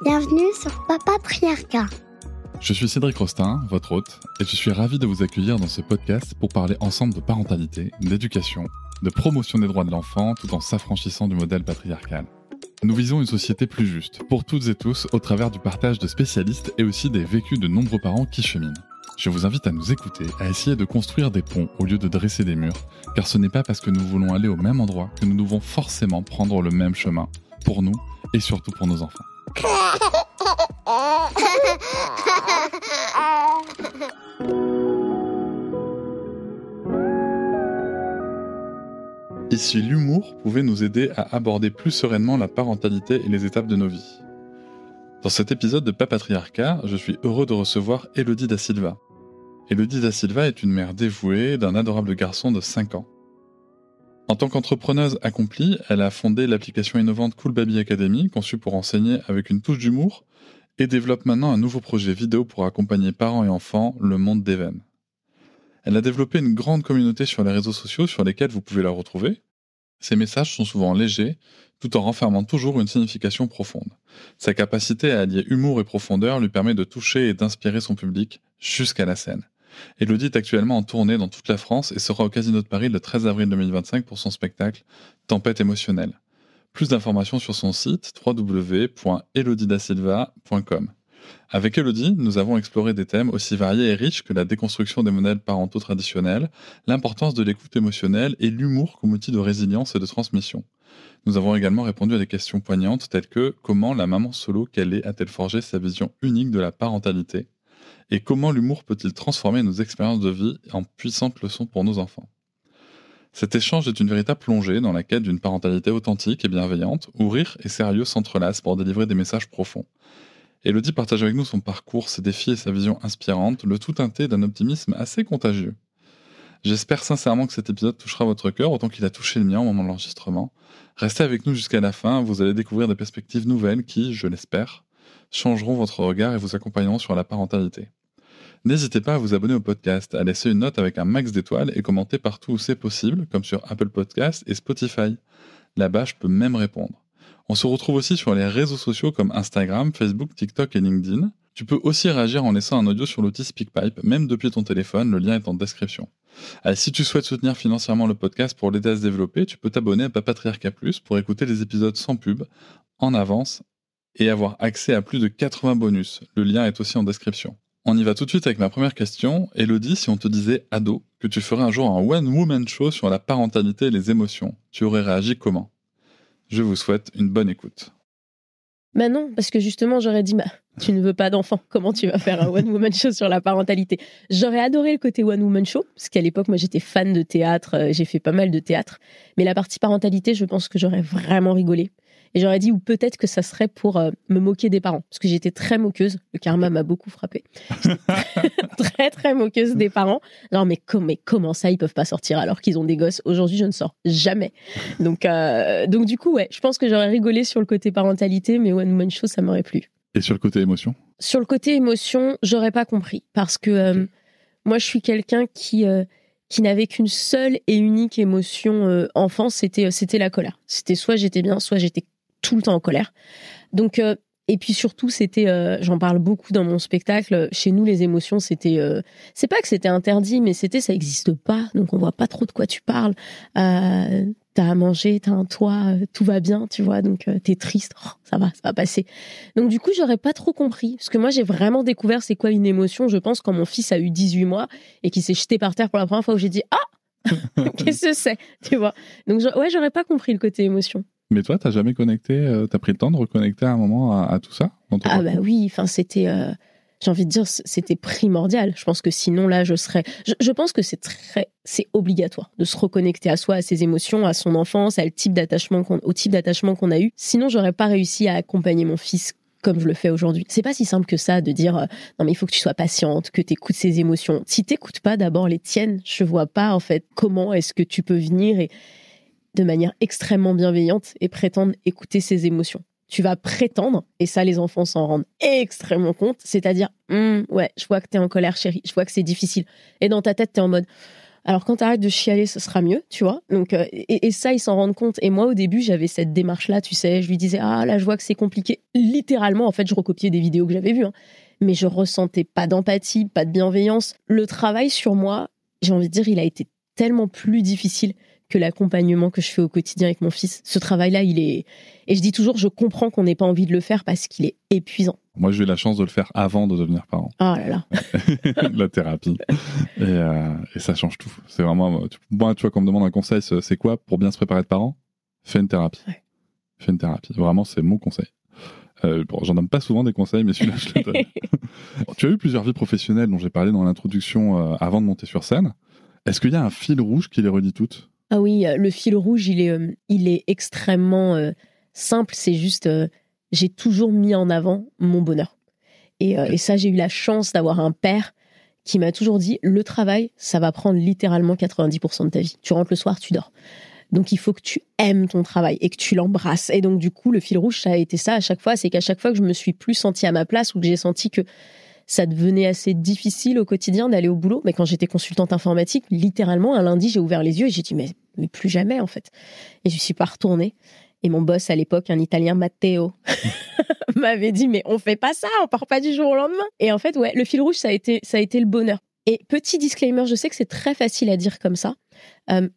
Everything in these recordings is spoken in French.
Bienvenue sur Papatriarcat. Je suis Cédric Rostin, votre hôte, et je suis ravi de vous accueillir dans ce podcast pour parler ensemble de parentalité, d'éducation, de promotion des droits de l'enfant tout en s'affranchissant du modèle patriarcal. Nous visons une société plus juste, pour toutes et tous, au travers du partage de spécialistes et aussi des vécus de nombreux parents qui cheminent. Je vous invite à nous écouter, à essayer de construire des ponts au lieu de dresser des murs, car ce n'est pas parce que nous voulons aller au même endroit que nous devons forcément prendre le même chemin, pour nous et surtout pour nos enfants. Ici, l'humour pouvait nous aider à aborder plus sereinement la parentalité et les étapes de nos vies. Dans cet épisode de Papatriarcat, je suis heureux de recevoir Elodie Da Silva. Elodie Da Silva est une mère dévouée d'un adorable garçon de 5 ans. En tant qu'entrepreneuse accomplie, elle a fondé l'application innovante Cool Baby Academy, conçue pour enseigner avec une touche d'humour, et développe maintenant un nouveau projet vidéo pour accompagner parents et enfants, le monde d'Even. Elle a développé une grande communauté sur les réseaux sociaux sur lesquels vous pouvez la retrouver. Ses messages sont souvent légers, tout en renfermant toujours une signification profonde. Sa capacité à allier humour et profondeur lui permet de toucher et d'inspirer son public jusqu'à la scène. Elodie est actuellement en tournée dans toute la France et sera au Casino de Paris le 13 avril 2025 pour son spectacle Tempête émotionnelle. Plus d'informations sur son site www.elodiedasilva.com. Avec Elodie, nous avons exploré des thèmes aussi variés et riches que la déconstruction des modèles parentaux traditionnels, l'importance de l'écoute émotionnelle et l'humour comme outil de résilience et de transmission. Nous avons également répondu à des questions poignantes telles que comment la maman solo qu'elle est a-t-elle forgé sa vision unique de la parentalité et comment l'humour peut-il transformer nos expériences de vie en puissantes leçons pour nos enfants. Cet échange est une véritable plongée dans la quête d'une parentalité authentique et bienveillante où rire et sérieux s'entrelacent pour délivrer des messages profonds. Elodie partage avec nous son parcours, ses défis et sa vision inspirante, le tout teinté d'un optimisme assez contagieux. J'espère sincèrement que cet épisode touchera votre cœur autant qu'il a touché le mien au moment de l'enregistrement. Restez avec nous jusqu'à la fin, vous allez découvrir des perspectives nouvelles qui, je l'espère, changeront votre regard et vous accompagneront sur la parentalité. N'hésitez pas à vous abonner au podcast, à laisser une note avec un max d'étoiles et commenter partout où c'est possible, comme sur Apple Podcasts et Spotify. Là-bas, je peux même répondre. On se retrouve aussi sur les réseaux sociaux comme Instagram, Facebook, TikTok et LinkedIn. Tu peux aussi réagir en laissant un audio sur l'outil SpeakPipe, même depuis ton téléphone, le lien est en description. Allez, si tu souhaites soutenir financièrement le podcast pour l'aider à se développer, tu peux t'abonner à Papatriarcat Plus pour écouter les épisodes sans pub, en avance, et avoir accès à plus de 80 bonus. Le lien est aussi en description. On y va tout de suite avec ma première question. Elodie, si on te disait ado que tu ferais un jour un one-woman show sur la parentalité et les émotions, tu aurais réagi comment ? Je vous souhaite une bonne écoute. Bah non, parce que justement, j'aurais dit, tu ne veux pas d'enfant, comment tu vas faire un one-woman show sur la parentalité ? J'aurais adoré le côté one-woman show, parce qu'à l'époque, moi, j'étais fan de théâtre, j'ai fait pas mal de théâtre, mais la partie parentalité, je pense que j'aurais vraiment rigolé. Et j'aurais dit, ou peut-être que ça serait pour me moquer des parents, parce que j'étais très moqueuse, le karma m'a beaucoup frappée. Très, très moqueuse des parents. Non, mais comment ça, ils peuvent pas sortir alors qu'ils ont des gosses ? Aujourd'hui, je ne sors jamais. Donc du coup, ouais, je pense que j'aurais rigolé sur le côté parentalité, mais One Woman Show, ça m'aurait plu. Et sur le côté émotion ? Sur le côté émotion, j'aurais pas compris, parce que moi, je suis quelqu'un qui n'avait qu'une seule et unique émotion enfant, c'était la colère. C'était soit j'étais bien, soit j'étais tout le temps en colère. Donc, et puis surtout, c'était, j'en parle beaucoup dans mon spectacle, chez nous, les émotions, c'était, c'est pas que c'était interdit, mais ça existe pas, donc on voit pas trop de quoi tu parles. T'as à manger, t'as un toit, tout va bien, tu vois, donc t'es triste, ça va passer. Donc du coup, j'aurais pas trop compris, parce que moi, j'ai vraiment découvert c'est quoi une émotion, je pense, quand mon fils a eu 18 mois et qu'il s'est jeté par terre pour la première fois, où j'ai dit « Ah !» Qu'est-ce que c'est, tu vois. Donc, ouais, j'aurais pas compris le côté émotion. Mais toi, t'as jamais connecté, t'as pris le temps de reconnecter à un moment à tout ça dans ton parcours ? Bah oui, enfin c'était, j'ai envie de dire, c'était primordial. Je pense que sinon là, je serais. Je pense que c'est obligatoire de se reconnecter à soi, à ses émotions, à son enfance, au type d'attachement qu'on a eu. Sinon, j'aurais pas réussi à accompagner mon fils comme je le fais aujourd'hui. C'est pas si simple que ça de dire non mais il faut que tu sois patiente, que tu écoutes ses émotions. Si t'écoutes pas d'abord les tiennes, je vois pas en fait comment est-ce que tu peux venir et de manière extrêmement bienveillante et prétendre écouter ses émotions. Tu vas prétendre, et ça les enfants s'en rendent extrêmement compte, c'est-à-dire ouais, je vois que t'es en colère chérie, je vois que c'est difficile. Et dans ta tête t'es en mode Alors quand t'arrêtes de chialer, ce sera mieux, tu vois. Donc et ça, ils s'en rendent compte. Et moi, au début, j'avais cette démarche-là, tu sais. Je lui disais, ah là, je vois que c'est compliqué. Littéralement, en fait, je recopiais des vidéos que j'avais vues, hein. Mais je ressentais pas d'empathie, pas de bienveillance. Le travail sur moi, j'ai envie de dire, il a été tellement plus difficile que l'accompagnement que je fais au quotidien avec mon fils. Ce travail-là, il est... Et je dis toujours, je comprends qu'on n'ait pas envie de le faire parce qu'il est épuisant. Moi, j'ai eu la chance de le faire avant de devenir parent. Oh là là. La thérapie. Et ça change tout. C'est vraiment... Moi, tu vois, quand on me demande un conseil, c'est quoi pour bien se préparer de parent ? Fais une thérapie. Ouais. Fais une thérapie. Vraiment, c'est mon conseil. Bon, j'en donne pas souvent des conseils, mais celui-là, je le donne. Tu as eu plusieurs vies professionnelles dont j'ai parlé dans l'introduction avant de monter sur scène. Est-ce qu'il y a un fil rouge qui les relie toutes ? Ah oui, le fil rouge, il est extrêmement simple. C'est juste, j'ai toujours mis en avant mon bonheur. Et ça, j'ai eu la chance d'avoir un père qui m'a toujours dit, le travail, ça va prendre littéralement 90% de ta vie. Tu rentres le soir, tu dors. Donc, il faut que tu aimes ton travail et que tu l'embrasses. Et donc, du coup, le fil rouge, ça a été ça à chaque fois. C'est qu'à chaque fois que je me suis plus sentie à ma place ou que j'ai senti que ça devenait assez difficile au quotidien d'aller au boulot. Mais quand j'étais consultante informatique, littéralement, un lundi, j'ai ouvert les yeux et j'ai dit, mais plus jamais, en fait. Et je suis pas retournée. Et mon boss, à l'époque, un Italien, Matteo, m'avait dit, mais on fait pas ça, on part pas du jour au lendemain. Et en fait, ouais, le fil rouge, ça a été le bonheur. Et petit disclaimer, je sais que c'est très facile à dire comme ça,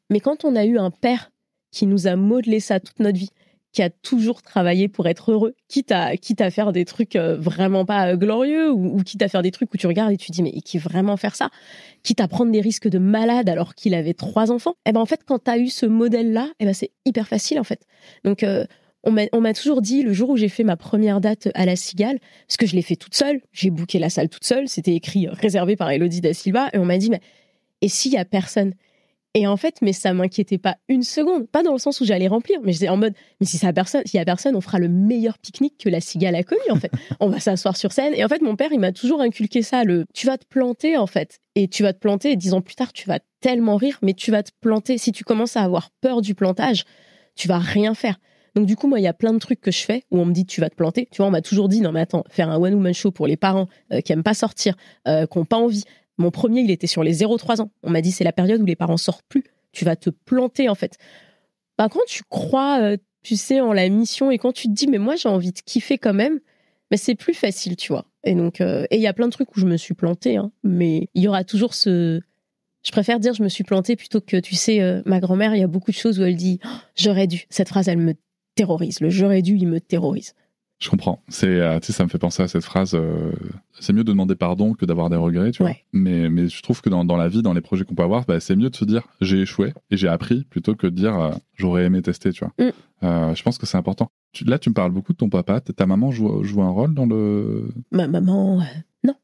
mais quand on a eu un père qui nous a modelé ça toute notre vie, qui a toujours travaillé pour être heureux, quitte à faire des trucs vraiment pas glorieux, ou quitte à faire des trucs où tu regardes et tu dis, mais qui vraiment faire ça ? Quitte à prendre des risques de malade alors qu'il avait 3 enfants. Et ben en fait, quand tu as eu ce modèle-là, et ben c'est hyper facile en fait. Donc, on m'a toujours dit, le jour où j'ai fait ma première date à La Cigale, parce que je l'ai fait toute seule, j'ai booké la salle toute seule, c'était écrit réservé par Elodie Da Silva, et on m'a dit, mais et s'il y a personne ? Et en fait, mais ça m'inquiétait pas une seconde, pas dans le sens où j'allais remplir, mais j'étais en mode, mais s'il y a personne, on fera le meilleur pique-nique que La Cigale a connu, en fait. On va s'asseoir sur scène. Et en fait, mon père, il m'a toujours inculqué ça, tu vas te planter, en fait. Et tu vas te planter, et 10 ans plus tard, tu vas tellement rire, mais tu vas te planter. Si tu commences à avoir peur du plantage, tu vas rien faire. Donc du coup, moi, il y a plein de trucs que je fais où on me dit tu vas te planter. Tu vois, on m'a toujours dit, non mais attends, faire un one-woman show pour les parents qui aiment pas sortir, qui ont pas envie. Mon premier, il était sur les 0-3 ans. On m'a dit, c'est la période où les parents sortent plus. Tu vas te planter, en fait. Bah, quand tu crois, tu sais, en la mission et quand tu te dis, mais moi, j'ai envie de kiffer quand même, bah, c'est plus facile, tu vois. Et donc, et il y a plein de trucs où je me suis plantée, hein, mais il y aura toujours ce... Je préfère dire je me suis plantée plutôt que, tu sais, ma grand-mère, il y a beaucoup de choses où elle dit oh, j'aurais dû. Cette phrase, elle me terrorise. Le j'aurais dû, il me terrorise. Je comprends. Tu sais, ça me fait penser à cette phrase. C'est mieux de demander pardon que d'avoir des regrets, tu vois. Ouais. Mais je trouve que dans la vie, dans les projets qu'on peut avoir, bah, c'est mieux de se dire j'ai échoué et j'ai appris plutôt que de dire j'aurais aimé tester, tu vois. Je pense que c'est important. Là, tu me parles beaucoup de ton papa. Ta maman joue un rôle dans le... Ma maman, non.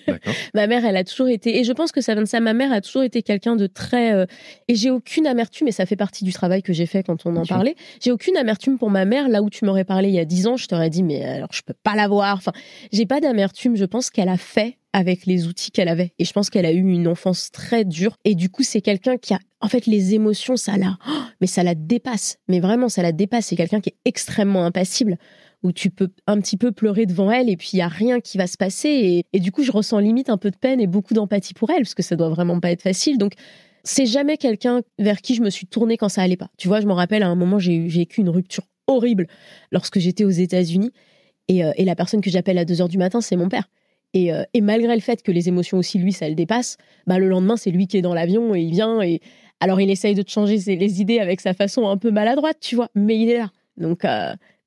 D'accord. Ma mère, elle a toujours été, et je pense que ça vient de ça, ma mère a toujours été quelqu'un de très... et j'ai aucune amertume, et ça fait partie du travail que j'ai fait quand on en parlait, j'ai aucune amertume pour ma mère. Là où tu m'aurais parlé il y a 10 ans, je t'aurais dit, mais alors je peux pas l'avoir. Enfin, j'ai pas d'amertume, je pense qu'elle a fait avec les outils qu'elle avait, et je pense qu'elle a eu une enfance très dure, et du coup, c'est quelqu'un qui a... En fait, les émotions, ça la dépasse, mais vraiment, ça la dépasse. C'est quelqu'un qui est extrêmement impassible, où tu peux un petit peu pleurer devant elle et puis il n'y a rien qui va se passer. Et du coup, je ressens limite un peu de peine et beaucoup d'empathie pour elle, parce que ça doit vraiment pas être facile. Donc, c'est jamais quelqu'un vers qui je me suis tournée quand ça allait pas. Tu vois, je me rappelle, à un moment, j'ai vécu une rupture horrible lorsque j'étais aux États-Unis. Et la personne que j'appelle à 2h du matin, c'est mon père. Et malgré le fait que les émotions aussi, lui, ça le dépasse, bah, le lendemain, c'est lui qui est dans l'avion et il vient. Et alors, il essaye de te changer les idées avec sa façon un peu maladroite, tu vois, mais il est là. Donc...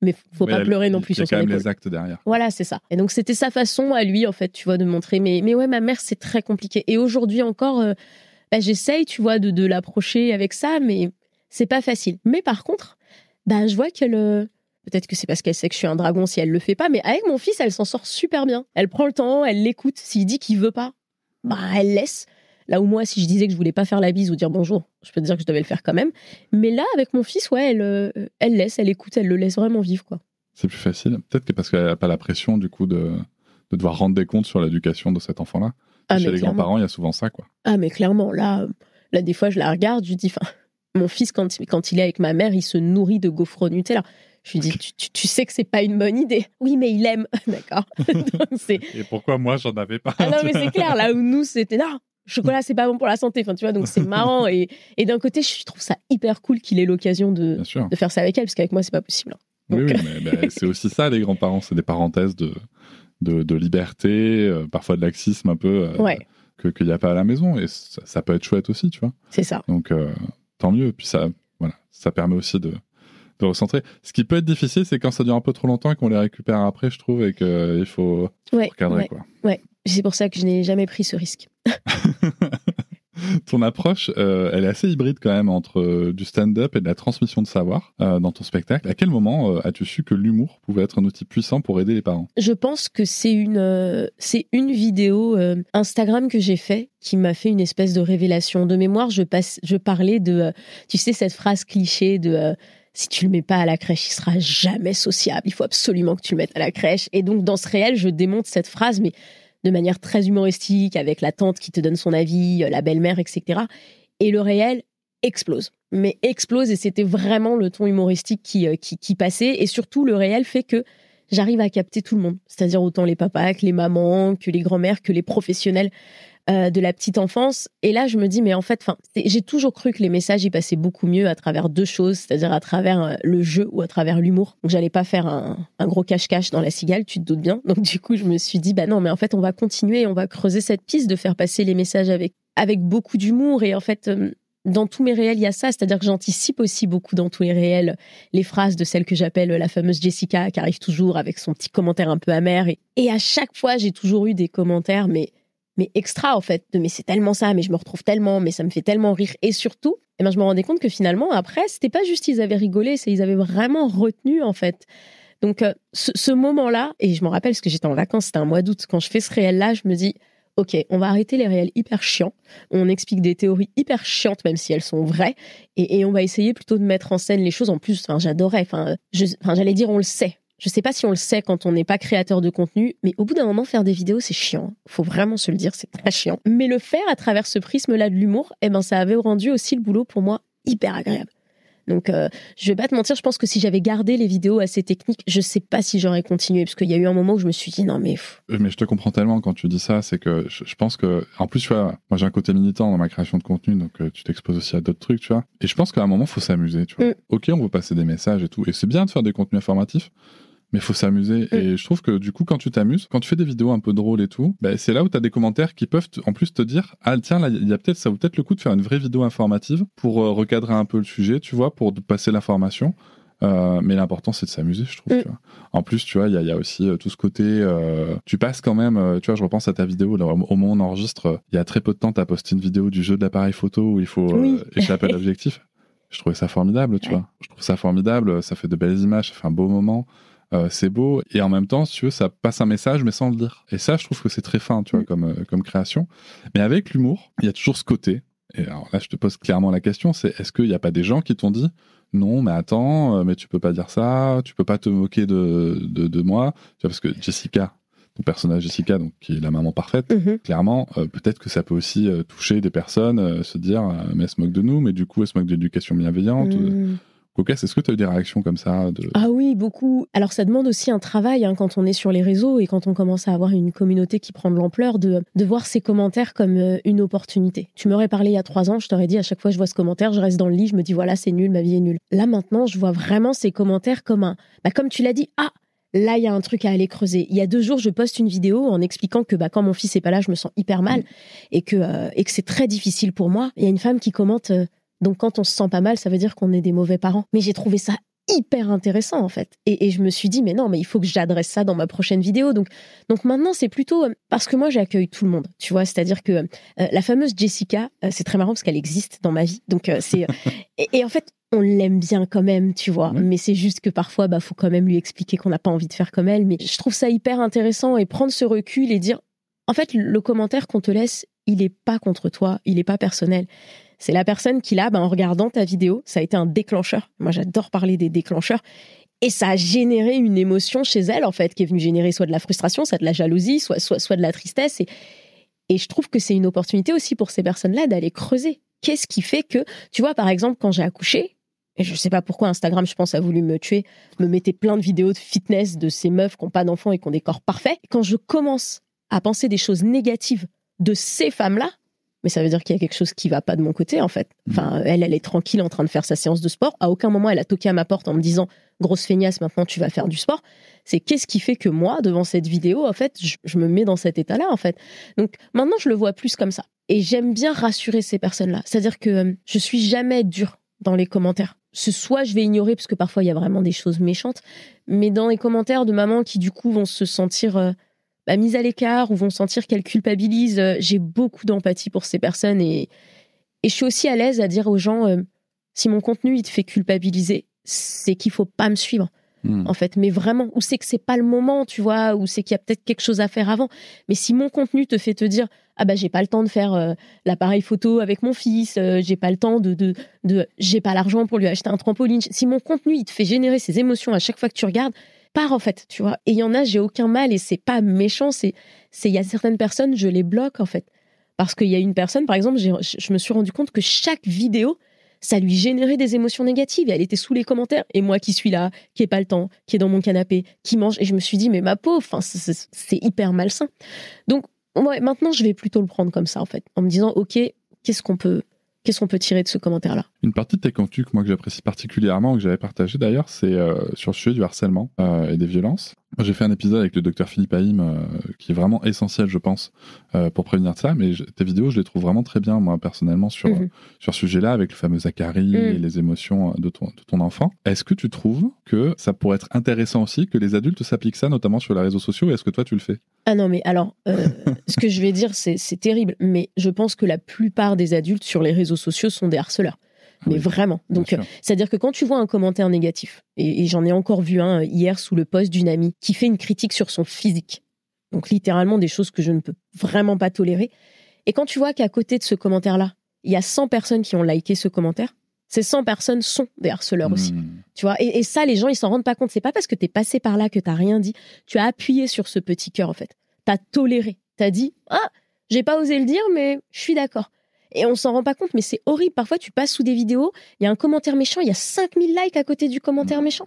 mais faut pas pleurer non plus sur son épaule. Il y a quand même les actes derrière. Voilà, c'est ça. Et donc, c'était sa façon à lui, en fait, tu vois, de montrer. Mais ouais, ma mère, c'est très compliqué. Et aujourd'hui encore, j'essaye, tu vois, de l'approcher avec ça, mais c'est pas facile. Mais par contre, je vois qu'elle... peut-être que c'est parce qu'elle sait que je suis un dragon si elle le fait pas, mais avec mon fils, elle s'en sort super bien. Elle prend le temps, elle l'écoute. S'il dit qu'il veut pas, elle laisse. Là où moi, si je disais que je voulais pas faire la bise ou dire bonjour, je peux te dire que je devais le faire quand même. Mais là, avec mon fils, ouais, elle laisse, elle écoute, elle le laisse vraiment vivre, quoi. C'est plus facile. Peut-être que parce qu'elle n'a pas la pression, du coup, de devoir rendre des comptes sur l'éducation de cet enfant-là. Chez les grands-parents, il y a souvent ça, quoi. Ah, mais clairement, là, des fois, je la regarde, je lui dis, mon fils, quand il est avec ma mère, il se nourrit de gaufres au Nutella. Je lui dis, tu sais que c'est pas une bonne idée. Oui, mais il aime. D'accord. Donc, et pourquoi moi, j'en avais pas? Ah non, mais c'est clair, là où nous, c'était, non, chocolat, c'est pas bon pour la santé. Enfin, tu vois, donc c'est marrant. Et d'un côté, je trouve ça hyper cool qu'il ait l'occasion de faire ça avec elle, parce qu'avec moi, c'est pas possible. Donc... Oui, mais c'est aussi ça, les grands-parents. C'est des parenthèses de liberté, parfois de laxisme un peu, qu'il n'y a pas à la maison. Et ça peut être chouette aussi, tu vois. C'est ça. Donc, tant mieux. Puis ça permet aussi de recentrer. Ce qui peut être difficile, c'est quand ça dure un peu trop longtemps et qu'on les récupère après, je trouve, et qu'il faut recadrer. Quoi. Ouais, c'est pour ça que je n'ai jamais pris ce risque. Ton approche, elle est assez hybride quand même entre du stand-up et de la transmission de savoir dans ton spectacle. À quel moment as-tu su que l'humour pouvait être un outil puissant pour aider les parents ? Je pense que c'est une vidéo Instagram que j'ai fait qui m'a fait une espèce de révélation. De mémoire, je parlais de, tu sais, cette phrase cliché de si tu le mets pas à la crèche, il sera jamais sociable. Il faut absolument que tu le mettes à la crèche. Et donc, dans ce réel, je démonte cette phrase, mais de manière très humoristique, avec la tante qui te donne son avis, la belle-mère, etc. Et le réel explose. Mais explose, et c'était vraiment le ton humoristique qui passait. Et surtout, le réel fait que j'arrive à capter tout le monde. C'est-à-dire autant les papas que les mamans, que les grands-mères, que les professionnels de la petite enfance. Et là, je me dis, mais en fait, j'ai toujours cru que les messages y passaient beaucoup mieux à travers deux choses, c'est-à-dire à travers le jeu ou à travers l'humour. Donc, j'allais pas faire un gros cache-cache dans La Cigale, tu te doutes bien. Donc, du coup, je me suis dit, bah non, mais en fait, on va continuer, on va creuser cette piste de faire passer les messages avec beaucoup d'humour. Et en fait, dans tous mes réels, il y a ça, c'est-à-dire que j'anticipe aussi beaucoup dans tous les réels les phrases de celle que j'appelle la fameuse Jessica, qui arrive toujours avec son petit commentaire un peu amer. Et à chaque fois, j'ai toujours eu des commentaires, mais extra en fait, mais c'est tellement ça, mais je me retrouve tellement, mais ça me fait tellement rire. Et surtout, je me rendais compte que finalement, après, c'était pas juste ils avaient rigolé, c'est ils avaient vraiment retenu en fait. Donc, ce moment-là, et je me rappelle parce que j'étais en vacances, c'était un mois d'août, quand je fais ce réel-là, je me dis, ok, on va arrêter les réels hyper chiants, on explique des théories hyper chiantes, même si elles sont vraies, et on va essayer plutôt de mettre en scène les choses. En plus, j'adorais, j'allais dire, on le sait. Je sais pas si on le sait quand on n'est pas créateur de contenu, mais au bout d'un moment, faire des vidéos, c'est chiant. Faut vraiment se le dire, c'est très chiant. Mais le faire à travers ce prisme-là de l'humour, ça avait rendu aussi le boulot pour moi hyper agréable. Donc, je vais pas te mentir, je pense que si j'avais gardé les vidéos assez techniques, je sais pas si j'aurais continué, parce qu'il y a eu un moment où je me suis dit, non mais... Mais je te comprends tellement quand tu dis ça, c'est que je pense que... En plus, tu vois, moi j'ai un côté militant dans ma création de contenu, donc tu t'exposes aussi à d'autres trucs, tu vois. Et je pense qu'à un moment, faut s'amuser, tu vois. Ok, on veut passer des messages et tout, et c'est bien de faire des contenus informatifs, mais il faut s'amuser. Et je trouve que du coup, quand tu t'amuses, quand tu fais des vidéos un peu drôles et tout, c'est là où tu as des commentaires qui peuvent en plus te dire, ah tiens, là, ça vaut peut-être le coup de faire une vraie vidéo informative pour recadrer un peu le sujet, tu vois, pour passer l'information. Mais l'important, c'est de s'amuser, je trouve. Tu vois. En plus, tu vois, il y a aussi tout ce côté... tu passes quand même... tu vois, je repense à ta vidéo, là, au moment où on enregistre, il y a très peu de temps, tu as posté une vidéo du jeu de l'appareil photo où il faut échapper à l'objectif. Je trouvais ça formidable, tu vois. Je trouve ça formidable, ça fait de belles images, ça fait un beau moment. C'est beau, et en même temps, si tu veux, ça passe un message, mais sans le dire. Et ça, je trouve que c'est très fin, tu vois, comme création. Mais avec l'humour, il y a toujours ce côté. Et alors là, je te pose clairement la question, c'est est-ce qu'il n'y a pas des gens qui t'ont dit non, mais attends, mais tu peux pas dire ça, tu peux pas te moquer de moi, tu vois, parce que Jessica, ton personnage Jessica, donc qui est la maman parfaite, clairement, peut-être que ça peut aussi toucher des personnes, se dire, mais elle se moque de nous, mais du coup, elle se moque de l'éducation bienveillante. Cocasse, est-ce que tu as eu des réactions comme ça Ah oui, beaucoup. Alors ça demande aussi un travail quand on est sur les réseaux et quand on commence à avoir une communauté qui prend de l'ampleur, de voir ces commentaires comme une opportunité. Tu m'aurais parlé il y a 3 ans, je t'aurais dit à chaque fois que je vois ce commentaire, je reste dans le lit, je me dis voilà, c'est nul, ma vie est nulle. Là maintenant, je vois vraiment ces commentaires comme comme tu l'as dit, là, il y a un truc à aller creuser. Il y a 2 jours, je poste une vidéo en expliquant que quand mon fils est pas là, je me sens hyper mal et que c'est très difficile pour moi. Il y a une femme qui commente... Donc, quand on se sent pas mal, ça veut dire qu'on est des mauvais parents. Mais j'ai trouvé ça hyper intéressant, en fait. Et je me suis dit, mais non, mais il faut que j'adresse ça dans ma prochaine vidéo. Donc maintenant, c'est plutôt... Parce que moi, j'accueille tout le monde, tu vois. C'est-à-dire que la fameuse Jessica, c'est très marrant parce qu'elle existe dans ma vie. Donc, c'est... et en fait, on l'aime bien quand même, tu vois. Mais c'est juste que parfois, faut quand même lui expliquer qu'on n'a pas envie de faire comme elle. Mais je trouve ça hyper intéressant et prendre ce recul et dire, en fait, le commentaire qu'on te laisse, il est pas contre toi, il est pas personnel. C'est la personne qui, là, en regardant ta vidéo, ça a été un déclencheur. Moi, j'adore parler des déclencheurs. Et ça a généré une émotion chez elle, en fait, qui est venue générer soit de la frustration, soit de la jalousie, soit de la tristesse. Et je trouve que c'est une opportunité aussi pour ces personnes-là d'aller creuser. Qu'est-ce qui fait que, tu vois, par exemple, quand j'ai accouché, et je sais pas pourquoi Instagram, je pense, a voulu me tuer, me mettait plein de vidéos de fitness de ces meufs qui n'ont pas d'enfants et qui ont des corps parfaits. Quand je commence à penser des choses négatives de ces femmes-là, mais ça veut dire qu'il y a quelque chose qui va pas de mon côté, en fait. Enfin, elle est tranquille en train de faire sa séance de sport. À aucun moment, elle a toqué à ma porte en me disant « Grosse feignasse, maintenant tu vas faire du sport ». C'est qu'est-ce qui fait que moi, devant cette vidéo, en fait, je me mets dans cet état-là, en fait. Donc, maintenant, je le vois plus comme ça. Et j'aime bien rassurer ces personnes-là. C'est-à-dire que je suis jamais dure dans les commentaires. Soit je vais ignorer, parce que parfois, il y a vraiment des choses méchantes, mais dans les commentaires de mamans qui, du coup, vont se sentir... mise à l'écart ou vont sentir qu'elles culpabilisent. J'ai beaucoup d'empathie pour ces personnes et je suis aussi à l'aise à dire aux gens si mon contenu il te fait culpabiliser, c'est qu'il faut pas me suivre en fait, mais vraiment, ou c'est que c'est pas le moment, tu vois, ou c'est qu'il y a peut-être quelque chose à faire avant. Mais si mon contenu te fait te dire j'ai pas le temps de faire l'appareil photo avec mon fils, j'ai pas le temps de j'ai pas l'argent pour lui acheter un trampoline, si mon contenu il te fait générer ces émotions à chaque fois que tu regardes, part en fait, tu vois. Et il y en a, j'ai aucun mal et c'est pas méchant, il y a certaines personnes, je les bloque en fait. Parce qu'il y a une personne, par exemple, je me suis rendu compte que chaque vidéo, ça lui générait des émotions négatives et elle était sous les commentaires. Et moi qui suis là, qui n'ai pas le temps, qui est dans mon canapé, qui mange, et je me suis dit, mais ma pauvre, c'est hyper malsain. Donc, ouais, maintenant, je vais plutôt le prendre comme ça en fait, en me disant, ok, qu'est-ce qu'on peut tirer de ce commentaire-là? Une partie de tes contenus que moi que j'apprécie particulièrement, que j'avais partagé d'ailleurs, c'est sur le sujet du harcèlement et des violences. Moi, j'ai fait un épisode avec le docteur Philippe Haïm qui est vraiment essentiel, je pense, pour prévenir de ça. Mais tes vidéos, je les trouve vraiment très bien, moi, personnellement, sur ce sujet-là, avec le fameux Zachary et les émotions de ton enfant. Est-ce que tu trouves que ça pourrait être intéressant aussi que les adultes s'appliquent ça, notamment sur les réseaux sociaux, et est-ce que toi, tu le fais? Ah non, mais alors, ce que je vais dire, c'est terrible, mais je pense que la plupart des adultes sur les réseaux sociaux sont des harceleurs. Mais vraiment. Donc, c'est-à-dire que quand tu vois un commentaire négatif, et j'en ai encore vu un hier sous le post d'une amie qui fait une critique sur son physique, donc littéralement des choses que je ne peux vraiment pas tolérer, et quand tu vois qu'à côté de ce commentaire-là, il y a 100 personnes qui ont liké ce commentaire, ces 100 personnes sont des harceleurs aussi. Tu vois, et ça, les gens, ils s'en rendent pas compte. C'est pas parce que t'es passé par là que t'as rien dit. Tu as appuyé sur ce petit cœur, en fait. T'as toléré. T'as dit, j'ai pas osé le dire, mais je suis d'accord. Et on s'en rend pas compte, mais c'est horrible. Parfois, tu passes sous des vidéos, il y a un commentaire méchant, il y a 5000 likes à côté du commentaire méchant.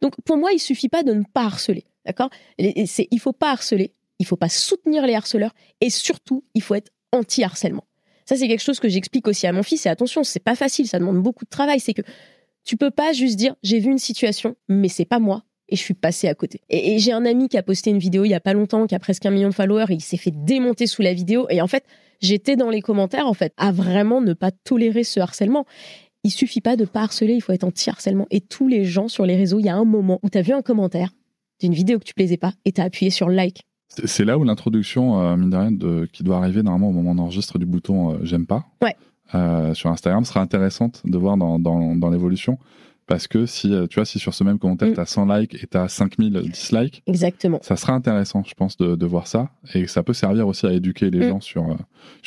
Donc, pour moi, il suffit pas de ne pas harceler, d'accord ? Il faut pas harceler, il faut pas soutenir les harceleurs, et surtout, il faut être anti-harcèlement. Ça, c'est quelque chose que j'explique aussi à mon fils, et attention, c'est pas facile, ça demande beaucoup de travail, c'est que tu peux pas juste dire, j'ai vu une situation, mais c'est pas moi, et je suis passé à côté. Et j'ai un ami qui a posté une vidéo il y a pas longtemps, qui a presque 1 million de followers, et il s'est fait démonter sous la vidéo, et en fait, j'étais dans les commentaires, en fait, à vraiment ne pas tolérer ce harcèlement. Il suffit pas de pas harceler, il faut être anti-harcèlement. Et tous les gens sur les réseaux, il y a un moment où tu as vu un commentaire d'une vidéo que tu plaisais pas et tu as appuyé sur like. C'est là où l'introduction, mine de rien, qui doit arriver normalement au moment où on enregistre du bouton j'aime pas, sur Instagram, sera intéressante de voir dans l'évolution. Parce que si sur ce même commentaire, tu as 100 likes et tu as 5000 dislikes, exactement, ça sera intéressant, je pense, de voir ça. Et ça peut servir aussi à éduquer les gens sur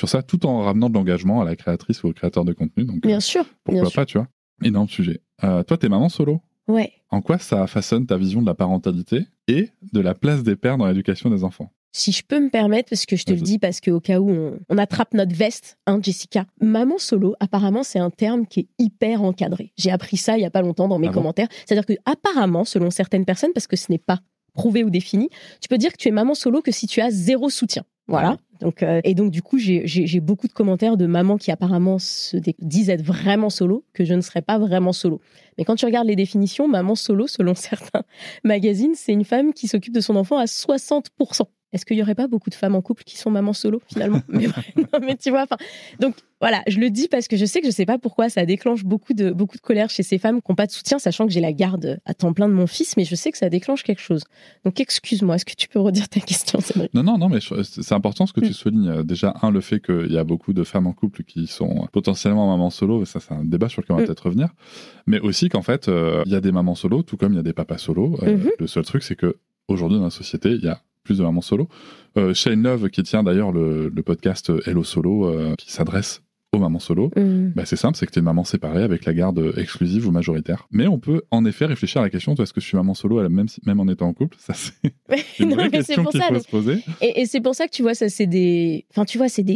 ça, tout en ramenant de l'engagement à la créatrice ou au créateur de contenu. Donc, bien sûr. Pourquoi pas, tu vois. Énorme sujet. Toi, t'es maman solo. Ouais. En quoi ça façonne ta vision de la parentalité et de la place des pères dans l'éducation des enfants ? Si je peux me permettre, parce que je te le dis, parce qu'au cas où on attrape notre veste, Jessica, maman solo, apparemment, c'est un terme qui est hyper encadré. J'ai appris ça il y a pas longtemps dans mes commentaires. C'est-à-dire que apparemment, selon certaines personnes, parce que ce n'est pas prouvé ou défini, tu peux dire que tu es maman solo que si tu as 0 soutien. Voilà. Donc, et donc, du coup, j'ai beaucoup de commentaires de mamans qui apparemment se disent être vraiment solo, que je ne serais pas vraiment solo. Mais quand tu regardes les définitions, maman solo, selon certains magazines, c'est une femme qui s'occupe de son enfant à 60%. Est-ce qu'il n'y aurait pas beaucoup de femmes en couple qui sont mamans solo, finalement ? mais tu vois, donc voilà, je le dis parce que je sais pas pourquoi ça déclenche beaucoup de colère chez ces femmes qui n'ont pas de soutien, sachant que j'ai la garde à temps plein de mon fils, mais je sais que ça déclenche quelque chose. Donc excuse-moi, est-ce que tu peux redire ta question, Cédric ? Non, mais c'est important ce que tu soulignes. Déjà, le fait qu'il y a beaucoup de femmes en couple qui sont potentiellement mamans solo, ça c'est un débat sur lequel on va peut-être revenir, mais aussi qu'en fait, il y a des mamans solo, tout comme il y a des papas solo. Le seul truc, c'est que aujourd'hui dans la société, il y a plus de mamans solo. Shane Love, qui tient d'ailleurs le podcast Hello Solo, qui s'adresse aux mamans solo, c'est simple, c'est que tu es une maman séparée avec la garde exclusive ou majoritaire. Mais on peut en effet réfléchir à la question, est-ce que je suis maman solo même en étant en couple? Ça, c'est une vraie question qu'il faut se poser. Et c'est pour ça que tu vois, ça, c'est des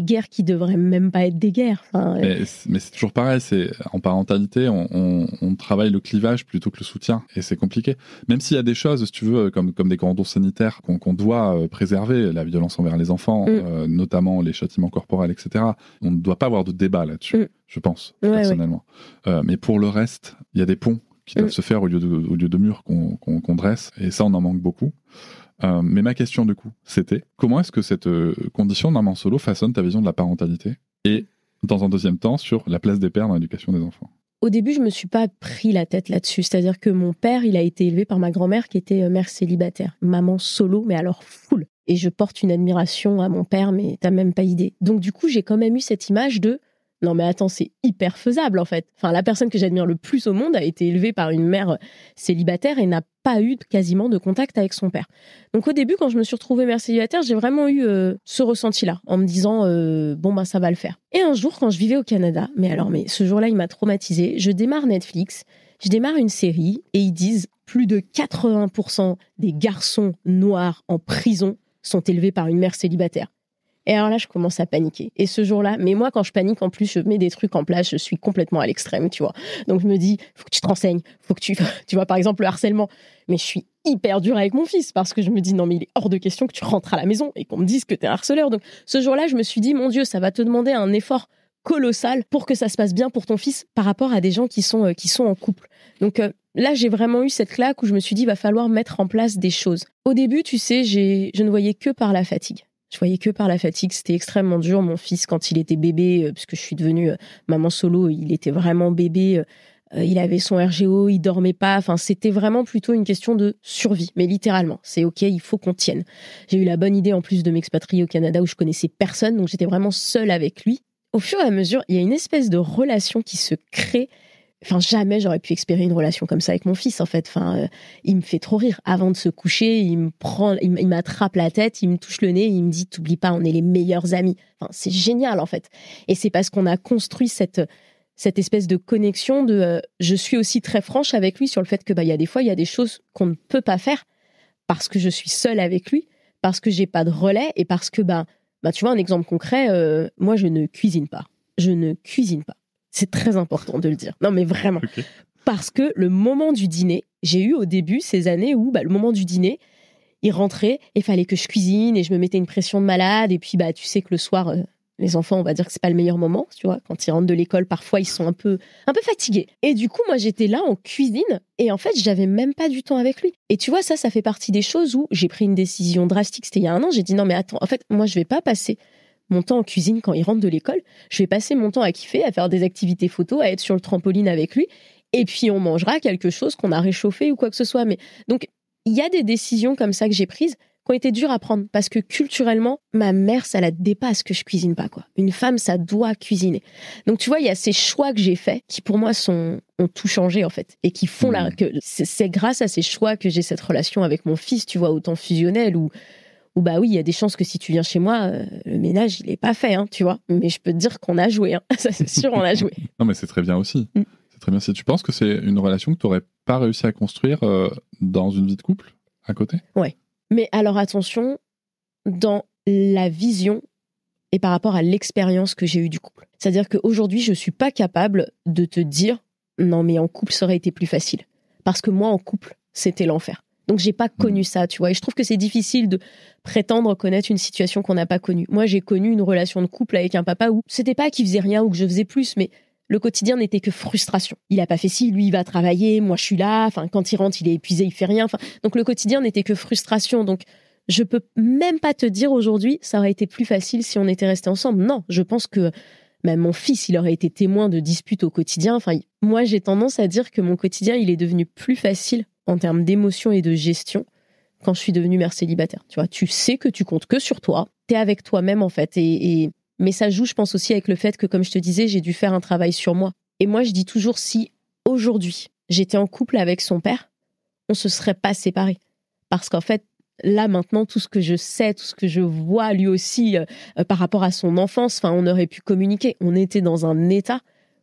guerres qui devraient même pas être des guerres. Mais c'est toujours pareil, en parentalité, on travaille le clivage plutôt que le soutien, et c'est compliqué. Même s'il y a des choses, si tu veux, comme des cordons sanitaires qu'on doit préserver, la violence envers les enfants, notamment les châtiments corporels, etc. On ne doit pas avoir de débat là-dessus, je pense, personnellement. Mais pour le reste, il y a des ponts qui doivent se faire au lieu de murs qu'on dresse, et ça, on en manque beaucoup. Mais ma question, du coup, c'était comment est-ce que cette condition de maman solo façonne ta vision de la parentalité? Et, dans un deuxième temps, sur la place des pères dans l'éducation des enfants. Au début, je me suis pas pris la tête là-dessus. C'est-à-dire que mon père, il a été élevé par ma grand-mère qui était mère célibataire. Maman solo, mais alors full. Et je porte une admiration à mon père, mais t'as même pas idée. Donc du coup, j'ai quand même eu cette image de non mais attends, c'est hyper faisable en fait. Enfin, la personne que j'admire le plus au monde a été élevée par une mère célibataire et n'a pas eu quasiment de contact avec son père. Donc au début, quand je me suis retrouvée mère célibataire, j'ai vraiment eu ce ressenti-là, en me disant ça va le faire. Et un jour, quand je vivais au Canada, mais ce jour-là, il m'a traumatisée. Je démarre Netflix, je démarre une série et ils disent plus de 80% des garçons noirs en prison sont élevés par une mère célibataire. Et alors là, je commence à paniquer. Et ce jour-là, mais moi, quand je panique, en plus, je mets des trucs en place, je suis complètement à l'extrême, tu vois. Donc, je me dis, faut que tu te renseignes, faut que tu vois, par exemple, le harcèlement. Mais je suis hyper dure avec mon fils parce que je me dis, non, mais il est hors de question que tu rentres à la maison et qu'on me dise que t'es un harceleur. Donc, ce jour-là, je me suis dit, mon Dieu, ça va te demander un effort colossal pour que ça se passe bien pour ton fils par rapport à des gens qui sont en couple. Donc, là, j'ai vraiment eu cette claque où je me suis dit, il va falloir mettre en place des choses. Au début, tu sais, je ne voyais que par la fatigue. Je voyais que par la fatigue, c'était extrêmement dur. Mon fils, quand il était bébé, puisque je suis devenue maman solo, il était vraiment bébé, il avait son RGO, il dormait pas. Enfin, c'était vraiment plutôt une question de survie, mais littéralement. C'est OK, il faut qu'on tienne. J'ai eu la bonne idée en plus de m'expatrier au Canada où je connaissais personne, donc j'étais vraiment seule avec lui. Au fur et à mesure, il y a une espèce de relation qui se crée. Enfin, jamais j'aurais pu expérimenter une relation comme ça avec mon fils, en fait. Enfin, il me fait trop rire. Avant de se coucher, il m'attrape la tête, il me touche le nez, il me dit, t'oublies pas, on est les meilleurs amis. Enfin, c'est génial, en fait. Et c'est parce qu'on a construit cette espèce de connexion de, je suis aussi très franche avec lui sur le fait que, il y a des fois, il y a des choses qu'on ne peut pas faire parce que je suis seule avec lui, parce que j'ai pas de relais et parce que, tu vois, un exemple concret, moi, je ne cuisine pas. Je ne cuisine pas. C'est très important de le dire. Non, mais vraiment. Okay. Parce que le moment du dîner, j'ai eu au début ces années où le moment du dîner, il rentrait et il fallait que je cuisine et je me mettais une pression de malade. Et puis, tu sais que le soir, les enfants, on va dire que c'est pas le meilleur moment. Tu vois, quand ils rentrent de l'école, parfois, ils sont un peu fatigués. Et du coup, moi, j'étais là en cuisine et en fait, j'avais même pas du temps avec lui. Et tu vois, ça fait partie des choses où j'ai pris une décision drastique. C'était il y a un an. J'ai dit non, mais attends, en fait, moi, je vais pas passer mon temps en cuisine quand il rentre de l'école. Je vais passer mon temps à kiffer, à faire des activités photos, à être sur le trampoline avec lui. Et puis, on mangera quelque chose qu'on a réchauffé ou quoi que ce soit. Mais donc, il y a des décisions comme ça que j'ai prises qui ont été dures à prendre parce que culturellement, ma mère, ça la dépasse que je cuisine pas, quoi. Une femme, ça doit cuisiner. Donc, tu vois, il y a ces choix que j'ai faits qui, pour moi, ont tout changé, en fait. Et qui font que c'est grâce à ces choix que j'ai cette relation avec mon fils, tu vois, autant fusionnelle ou oui, il y a des chances que si tu viens chez moi, le ménage, il est pas fait, hein, tu vois. Mais je peux te dire qu'on a joué, hein. Ça, c'est sûr, on a joué. Non, mais c'est très bien aussi. C'est très bien. Si tu penses que c'est une relation que tu n'aurais pas réussi à construire dans une vie de couple, à côté? Ouais. Mais alors, attention, dans la vision et par rapport à l'expérience que j'ai eue du couple. C'est-à-dire qu'aujourd'hui, je suis pas capable de te dire, non, mais en couple, ça aurait été plus facile. Parce que moi, en couple, c'était l'enfer. Donc, j'ai pas connu ça, tu vois. Et je trouve que c'est difficile de prétendre connaître une situation qu'on n'a pas connue. Moi, j'ai connu une relation de couple avec un papa où c'était pas qu'il faisait rien ou que je faisais plus, mais le quotidien n'était que frustration. Il a pas fait ci, lui, il va travailler, moi, je suis là. Enfin, quand il rentre, il est épuisé, il fait rien. Enfin, donc, le quotidien n'était que frustration. Donc, je peux même pas te dire aujourd'hui, ça aurait été plus facile si on était restés ensemble. Non, je pense que même mon fils, il aurait été témoin de disputes au quotidien. Enfin, moi, j'ai tendance à dire que mon quotidien, il est devenu plus facile en termes d'émotion et de gestion quand je suis devenue mère célibataire. Tu vois, tu sais que tu comptes que sur toi, t'es avec toi-même en fait. Mais ça joue, je pense aussi avec le fait que, comme je te disais, j'ai dû faire un travail sur moi. Et moi, je dis toujours, si aujourd'hui j'étais en couple avec son père, on se serait pas séparés. Parce qu'en fait, là maintenant, tout ce que je sais, tout ce que je vois lui aussi par rapport à son enfance, enfin, on aurait pu communiquer. On était dans un état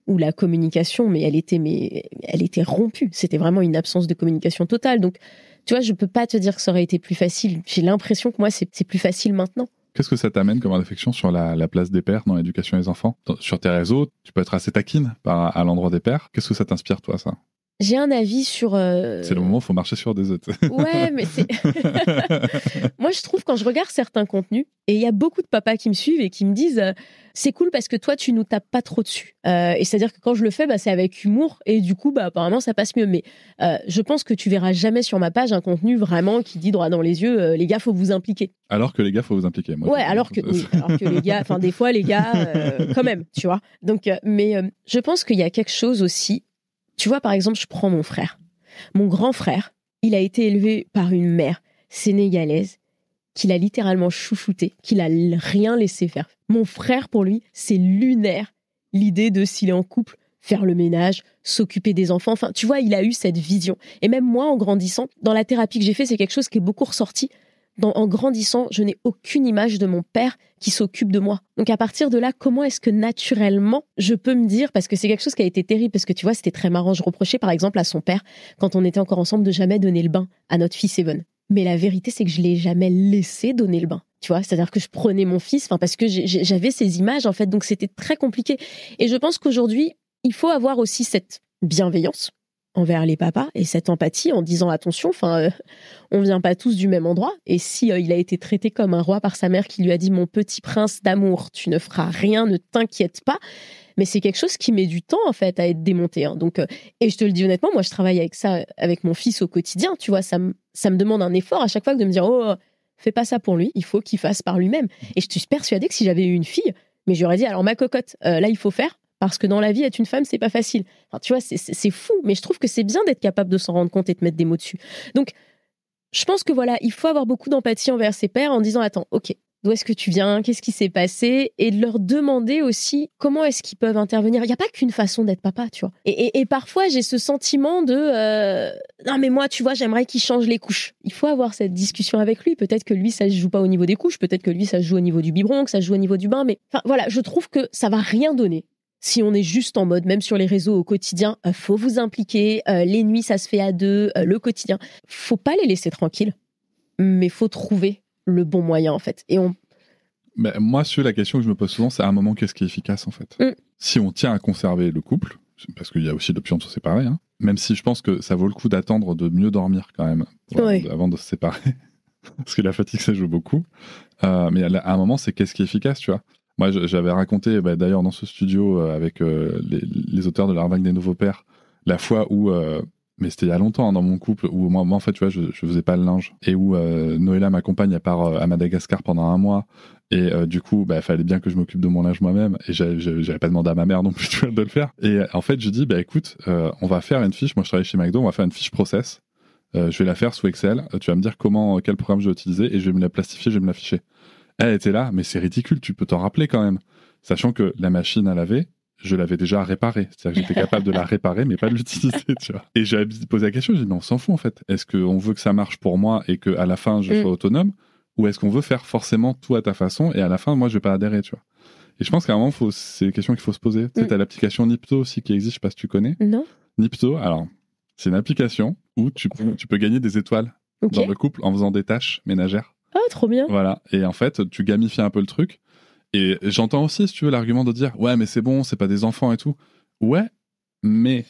où la communication, mais elle était rompue. C'était vraiment une absence de communication totale. Donc, tu vois, je peux pas te dire que ça aurait été plus facile. J'ai l'impression que moi, c'est plus facile maintenant. Qu'est-ce que ça t'amène comme réflexion sur la place des pères dans l'éducation des enfants ? Sur tes réseaux, tu peux être assez taquine à l'endroit des pères. Qu'est-ce que ça t'inspire, toi, ça ? J'ai un avis sur... C'est le moment où il faut marcher sur des œufs. Ouais, mais c'est... Moi, je trouve, quand je regarde certains contenus, et il y a beaucoup de papas qui me suivent et qui me disent c'est cool parce que toi, tu nous tapes pas trop dessus. Et c'est-à-dire que quand je le fais, c'est avec humour, et du coup, apparemment, ça passe mieux. Mais je pense que tu verras jamais sur ma page un contenu vraiment qui dit droit dans les yeux les gars, faut vous impliquer. Alors que les gars, faut vous impliquer. Moi, ouais, alors que les gars, enfin, des fois, les gars, quand même, tu vois. Donc, mais je pense qu'il y a quelque chose aussi. Tu vois, par exemple, je prends mon frère. Mon grand frère, il a été élevé par une mère sénégalaise qui l'a littéralement chouchouté, qui l'a rien laissé faire. Mon frère, pour lui, c'est lunaire l'idée de, s'il est en couple, faire le ménage, s'occuper des enfants. Enfin, tu vois, il a eu cette vision. Et même moi, en grandissant, dans la thérapie que j'ai fait, c'est quelque chose qui est beaucoup ressorti. En grandissant, je n'ai aucune image de mon père qui s'occupe de moi. Donc à partir de là, comment est-ce que naturellement je peux me dire, parce que c'est quelque chose qui a été terrible, parce que tu vois, c'était très marrant, je reprochais par exemple à son père, quand on était encore ensemble, de jamais donner le bain à notre fils Evan. Mais la vérité, c'est que je l'ai jamais laissé donner le bain. Tu vois, c'est-à-dire que je prenais mon fils, parce que j'avais ces images en fait, donc c'était très compliqué. Et je pense qu'aujourd'hui, il faut avoir aussi cette bienveillance envers les papas et cette empathie en disant attention, on vient pas tous du même endroit, et si il a été traité comme un roi par sa mère qui lui a dit mon petit prince d'amour, tu ne feras rien, ne t'inquiète pas, mais c'est quelque chose qui met du temps en fait à être démonté, hein. Donc et je te le dis honnêtement, moi je travaille avec ça avec mon fils au quotidien, tu vois, ça me demande un effort à chaque fois de me dire oh, fais pas ça pour lui, il faut qu'il fasse par lui-même. Et je suis persuadée que si j'avais eu une fille, mais j'aurais dit alors ma cocotte, là il faut faire. Parce que dans la vie, être une femme, c'est pas facile. Enfin, tu vois, c'est fou, mais je trouve que c'est bien d'être capable de s'en rendre compte et de mettre des mots dessus. Donc, je pense que voilà, il faut avoir beaucoup d'empathie envers ses pairs en disant attends, ok, d'où est-ce que tu viens, qu'est-ce qui s'est passé, et de leur demander aussi comment est-ce qu'ils peuvent intervenir. Il n'y a pas qu'une façon d'être papa, tu vois. Et parfois, j'ai ce sentiment de non mais moi, tu vois, j'aimerais qu'il change les couches. Il faut avoir cette discussion avec lui. Peut-être que lui, ça se joue pas au niveau des couches, peut-être que lui, ça se joue au niveau du biberon, que ça se joue au niveau du bain, mais enfin voilà, je trouve que ça va rien donner. Si on est juste en mode, même sur les réseaux au quotidien, faut vous impliquer, les nuits ça se fait à deux, le quotidien. Faut pas les laisser tranquilles, mais faut trouver le bon moyen en fait. Et moi, la question que je me pose souvent, c'est à un moment qu'est-ce qui est efficace en fait. Si on tient à conserver le couple, parce qu'il y a aussi l'option de se séparer, hein, même si je pense que ça vaut le coup d'attendre de mieux dormir quand même avant de se séparer, parce que la fatigue ça joue beaucoup. Mais à un moment, c'est qu'est-ce qui est efficace, tu vois. Moi, j'avais raconté, d'ailleurs, dans ce studio, avec les auteurs de l'Arnaque des nouveaux pères, la fois où, mais c'était il y a longtemps, hein, dans mon couple, où moi, en fait, tu vois, je faisais pas le linge, et où Noëlla m'accompagne, elle part à Madagascar pendant 1 mois, et du coup, fallait bien que je m'occupe de mon linge moi-même, et j'avais pas demandé à ma mère non plus, tu vois, de le faire. Et en fait, je dis, écoute, on va faire une fiche, moi je travaille chez McDo, on va faire une fiche process, je vais la faire sous Excel, tu vas me dire quel programme je vais utiliser, et je vais me la plastifier, je vais me l'afficher. Elle était là, mais c'est ridicule, tu peux t'en rappeler quand même. Sachant que la machine à laver, je l'avais déjà réparée. C'est-à-dire que j'étais capable de la réparer, mais pas de l'utiliser, tu vois. Et j'avais posé la question, j'ai dit, mais on s'en fout en fait. Est-ce qu'on veut que ça marche pour moi et qu'à la fin, je sois autonome ? Ou est-ce qu'on veut faire forcément tout à ta façon et à la fin, moi, je vais pas adhérer, tu vois. Et je pense qu'à un moment, c'est des questions qu'il faut se poser. Tu sais, t'as l'application Nipto aussi qui existe, je sais pas si tu connais. Non. Nipto, alors, c'est une application où tu peux gagner des étoiles dans le couple en faisant des tâches ménagères. Oh, trop bien. Voilà. Et en fait, tu gamifies un peu le truc. Et j'entends aussi, si tu veux, l'argument de dire ouais, mais c'est bon, c'est pas des enfants et tout. Ouais, mais.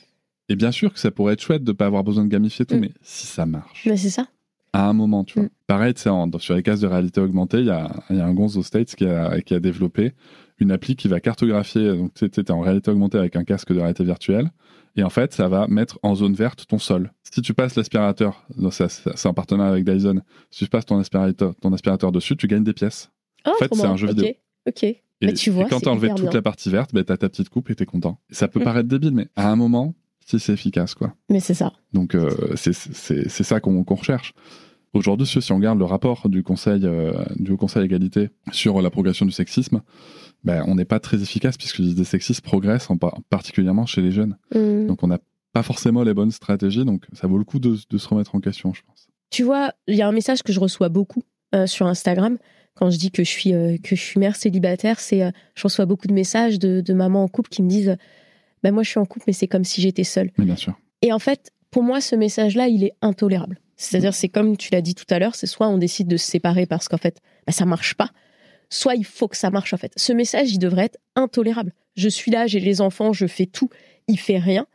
Et bien sûr que ça pourrait être chouette de pas avoir besoin de gamifier tout, mais si ça marche. Mais c'est ça. À un moment, tu vois. Pareil, sur les casques de réalité augmentée, il y a un gonze aux States qui a développé une appli qui va cartographier. Donc, tu es en réalité augmentée avec un casque de réalité virtuelle. Et en fait, ça va mettre en zone verte ton sol. Si tu passes l'aspirateur, c'est en partenariat avec Dyson, si tu passes ton aspirateur dessus, tu gagnes des pièces. Oh, en fait, c'est un jeu vidéo. Ok. Et tu vois, quand tu as enlevé toute la partie verte, t'as ta petite coupe et t'es content. Ça peut paraître débile, mais à un moment, si c'est efficace, quoi. Mais c'est ça. Donc, c'est ça qu'on recherche. Aujourd'hui, si on regarde le rapport du Haut Conseil Égalité sur la progression du sexisme, on n'est pas très efficace puisque les idées sexistes progressent particulièrement chez les jeunes. Donc on n'a pas forcément les bonnes stratégies, donc ça vaut le coup de se remettre en question, je pense. Tu vois, il y a un message que je reçois beaucoup sur Instagram quand je dis que je suis mère célibataire, je reçois beaucoup de messages de mamans en couple qui me disent moi je suis en couple mais c'est comme si j'étais seule. Mais bien sûr. Et en fait, pour moi ce message-là, il est intolérable. C'est-à-dire c'est comme tu l'as dit tout à l'heure, c'est soit on décide de se séparer parce qu'en fait ça marche pas, soit il faut que ça marche en fait. Ce message, il devrait être intolérable. Je suis là, j'ai les enfants, je fais tout, il fait rien.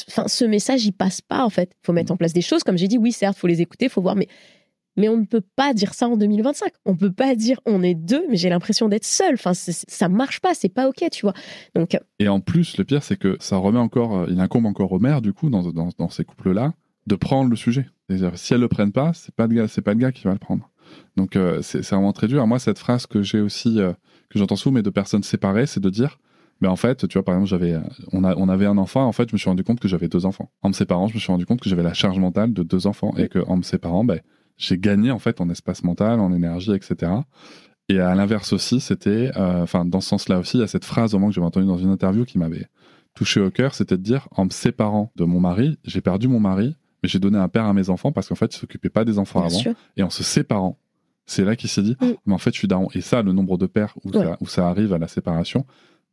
Enfin, ce message, il passe pas, en fait. Il faut mettre en place des choses. Comme j'ai dit, oui, certes, il faut les écouter, il faut voir, mais on ne peut pas dire ça en 2025. On peut pas dire on est deux, mais j'ai l'impression d'être seule. Enfin, ça marche pas, c'est pas OK, tu vois. Donc, et en plus, le pire, c'est que ça remet encore, il incombe encore aux mères, du coup, dans ces couples-là, de prendre le sujet. C'est-à-dire, si elles le prennent pas, c'est pas le gars qui va le prendre. Donc, c'est vraiment très dur. Moi, cette phrase que j'ai aussi, que j'entends souvent, mais de personnes séparées, c'est de dire, mais en fait, tu vois, par exemple, on avait un enfant, en fait, je me suis rendu compte que j'avais 2 enfants. En me séparant, je me suis rendu compte que j'avais la charge mentale de 2 enfants et qu'en me séparant, j'ai gagné, en fait, en espace mental, en énergie, etc. Et à l'inverse aussi, c'était, dans ce sens-là aussi, il y a cette phrase, au moment que j'avais entendue dans une interview qui m'avait touché au cœur, c'était de dire, en me séparant de mon mari, j'ai perdu mon mari, mais j'ai donné un père à mes enfants parce qu'en fait, il s'occupait pas des enfants avant. Sûr. Et en se séparant, c'est là qu'il s'est dit, mais en fait, je suis daron. Et ça, le nombre de pères où ça arrive à la séparation,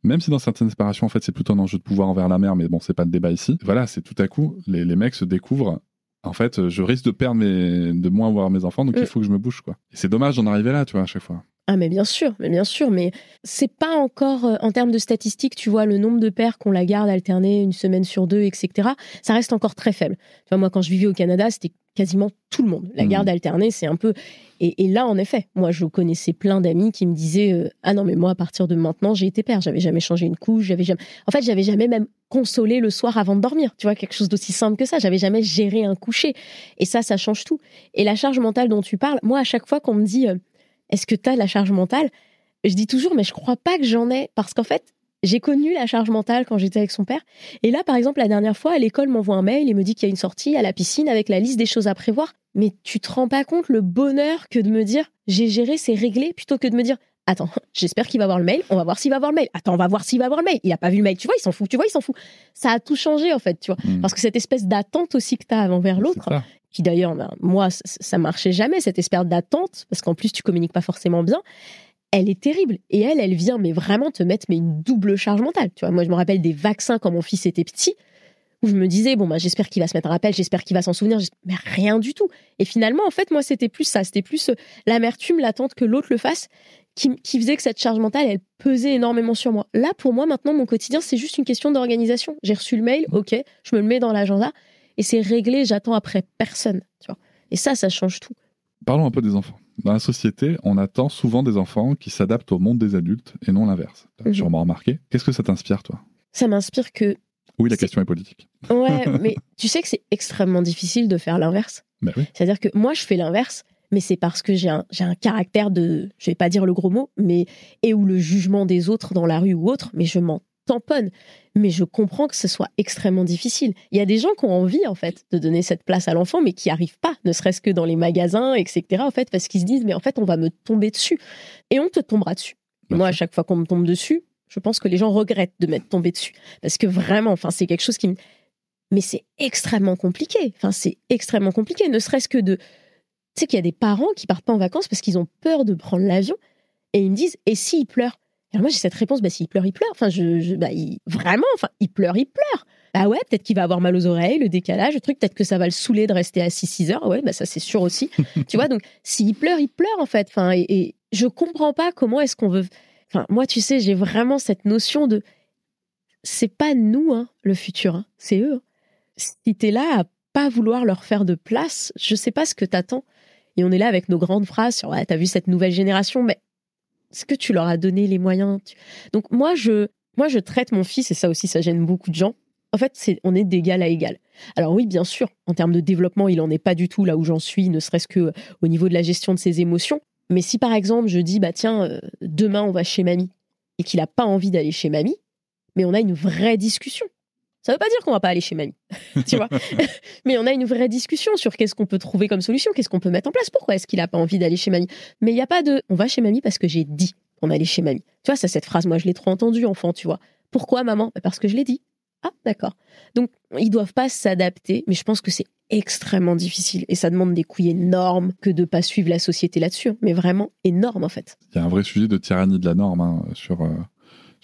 même si dans certaines séparations, en fait, c'est plutôt un enjeu de pouvoir envers la mère, mais bon, c'est pas le débat ici. Voilà, c'est tout à coup, les mecs se découvrent, en fait, je risque de perdre de moins voir mes enfants, donc il faut que je me bouge, quoi. Et c'est dommage d'en arriver là, tu vois, à chaque fois. Ah, mais bien sûr, mais c'est pas encore, en termes de statistiques, tu vois, le nombre de pères qu'on la garde alternée 1 semaine sur 2, etc., ça reste encore très faible. Tu vois, moi, quand je vivais au Canada, c'était quasiment tout le monde. La garde alternée, c'est un peu... Et là, en effet, moi, je connaissais plein d'amis qui me disaient ah non, mais moi, à partir de maintenant, j'ai été père. J'avais jamais changé une couche, j'avais jamais même consolé le soir avant de dormir. Tu vois, quelque chose d'aussi simple que ça. J'avais jamais géré un coucher. Et ça change tout. Et la charge mentale dont tu parles, moi, à chaque fois qu'on me dit est-ce que tu as la charge mentale, je dis toujours mais je crois pas que j'en ai, parce qu'en fait, j'ai connu la charge mentale quand j'étais avec son père. Et là, par exemple, la dernière fois, à l'école, m'envoie un mail et me dit qu'il y a une sortie à la piscine avec la liste des choses à prévoir. Mais tu te rends pas compte le bonheur que de me dire j'ai géré, c'est réglé, plutôt que de me dire attends, j'espère qu'il va voir le mail, on va voir s'il va voir le mail. Attends, on va voir s'il va voir le mail. Il a pas vu le mail, tu vois, il s'en fout, Ça a tout changé, en fait, tu vois. Parce que cette espèce d'attente aussi que tu as envers l'autre, qui d'ailleurs, moi, ça marchait jamais, cette espèce d'attente, parce qu'en plus, tu communiques pas forcément bien. Elle est terrible. Et elle vient mais vraiment te mettre une double charge mentale. Tu vois, moi, je me rappelle des vaccins quand mon fils était petit, où je me disais, j'espère qu'il va se mettre un rappel, j'espère qu'il va s'en souvenir, mais rien du tout. Et finalement, en fait, moi, c'était plus ça. C'était plus l'amertume, l'attente que l'autre le fasse, qui faisait que cette charge mentale, elle pesait énormément sur moi. Là, pour moi, maintenant, mon quotidien, c'est juste une question d'organisation. J'ai reçu le mail, ok, je me le mets dans l'agenda, et c'est réglé, j'attends après personne. Tu vois. Et ça change tout. Parlons un peu des enfants. Dans la société, on attend souvent des enfants qui s'adaptent au monde des adultes et non l'inverse. Tu as sûrement remarqué. Qu'est-ce que ça t'inspire, toi ? Ça m'inspire que... Oui, la question est politique. Ouais, mais tu sais que c'est extrêmement difficile de faire l'inverse. Ben oui. C'est-à-dire que moi, je fais l'inverse, mais c'est parce que j'ai un caractère de... Je vais pas dire le gros mot, ou le jugement des autres dans la rue ou autre, mais je m'en tamponne. Mais je comprends que ce soit extrêmement difficile. Il y a des gens qui ont envie, en fait, de donner cette place à l'enfant, mais qui n'y arrivent pas, ne serait-ce que dans les magasins, etc., en fait, parce qu'ils se disent, mais en fait, on va me tomber dessus. Et on te tombera dessus. Et moi, à chaque fois qu'on me tombe dessus, je pense que les gens regrettent de m'être tombé dessus. Parce que vraiment, c'est quelque chose qui me... Mais c'est extrêmement compliqué. C'est extrêmement compliqué. Ne serait-ce que de... Tu sais qu'il y a des parents qui partent pas en vacances parce qu'ils ont peur de prendre l'avion. Et ils me disent, et s'ils pleurent ? Alors moi, j'ai cette réponse, s'il pleure, il pleure. Vraiment, il pleure, il pleure. Bah ouais, peut-être qu'il va avoir mal aux oreilles, le décalage, le truc, peut-être que ça va le saouler de rester assis 6 heures. Ouais, ça c'est sûr aussi. Tu vois, donc s'il pleure, en fait. Et je comprends pas comment est-ce qu'on veut... moi, tu sais, j'ai vraiment cette notion de... C'est pas nous, le futur, c'est eux. Si t'es là à pas vouloir leur faire de place, je sais pas ce que t'attends. Et on est là avec nos grandes phrases sur « t'as vu cette nouvelle génération ?» Mais est-ce que tu leur as donné les moyens ? Donc moi, je traite mon fils, et ça aussi, ça gêne beaucoup de gens. En fait, on est d'égal à égal. Alors oui, bien sûr, en termes de développement, il en est pas du tout là où j'en suis, ne serait-ce que au niveau de la gestion de ses émotions. Mais si par exemple, je dis, tiens, demain, on va chez mamie, et qu'il a pas envie d'aller chez mamie, mais on a une vraie discussion. Ça veut pas dire qu'on va pas aller chez mamie, tu vois. Mais on a une vraie discussion sur qu'est-ce qu'on peut trouver comme solution, qu'est-ce qu'on peut mettre en place, pourquoi est-ce qu'il a pas envie d'aller chez mamie. Mais il y a pas de, on va chez mamie parce que j'ai dit qu'on allait chez mamie. Tu vois, cette phrase, moi je l'ai trop entendue enfant, tu vois. Pourquoi maman ? Parce que je l'ai dit. Ah, d'accord. Donc, ils doivent pas s'adapter, mais je pense que c'est extrêmement difficile et ça demande des couilles énormes que de pas suivre la société là-dessus, mais vraiment énorme en fait. Il y a un vrai sujet de tyrannie de la norme sur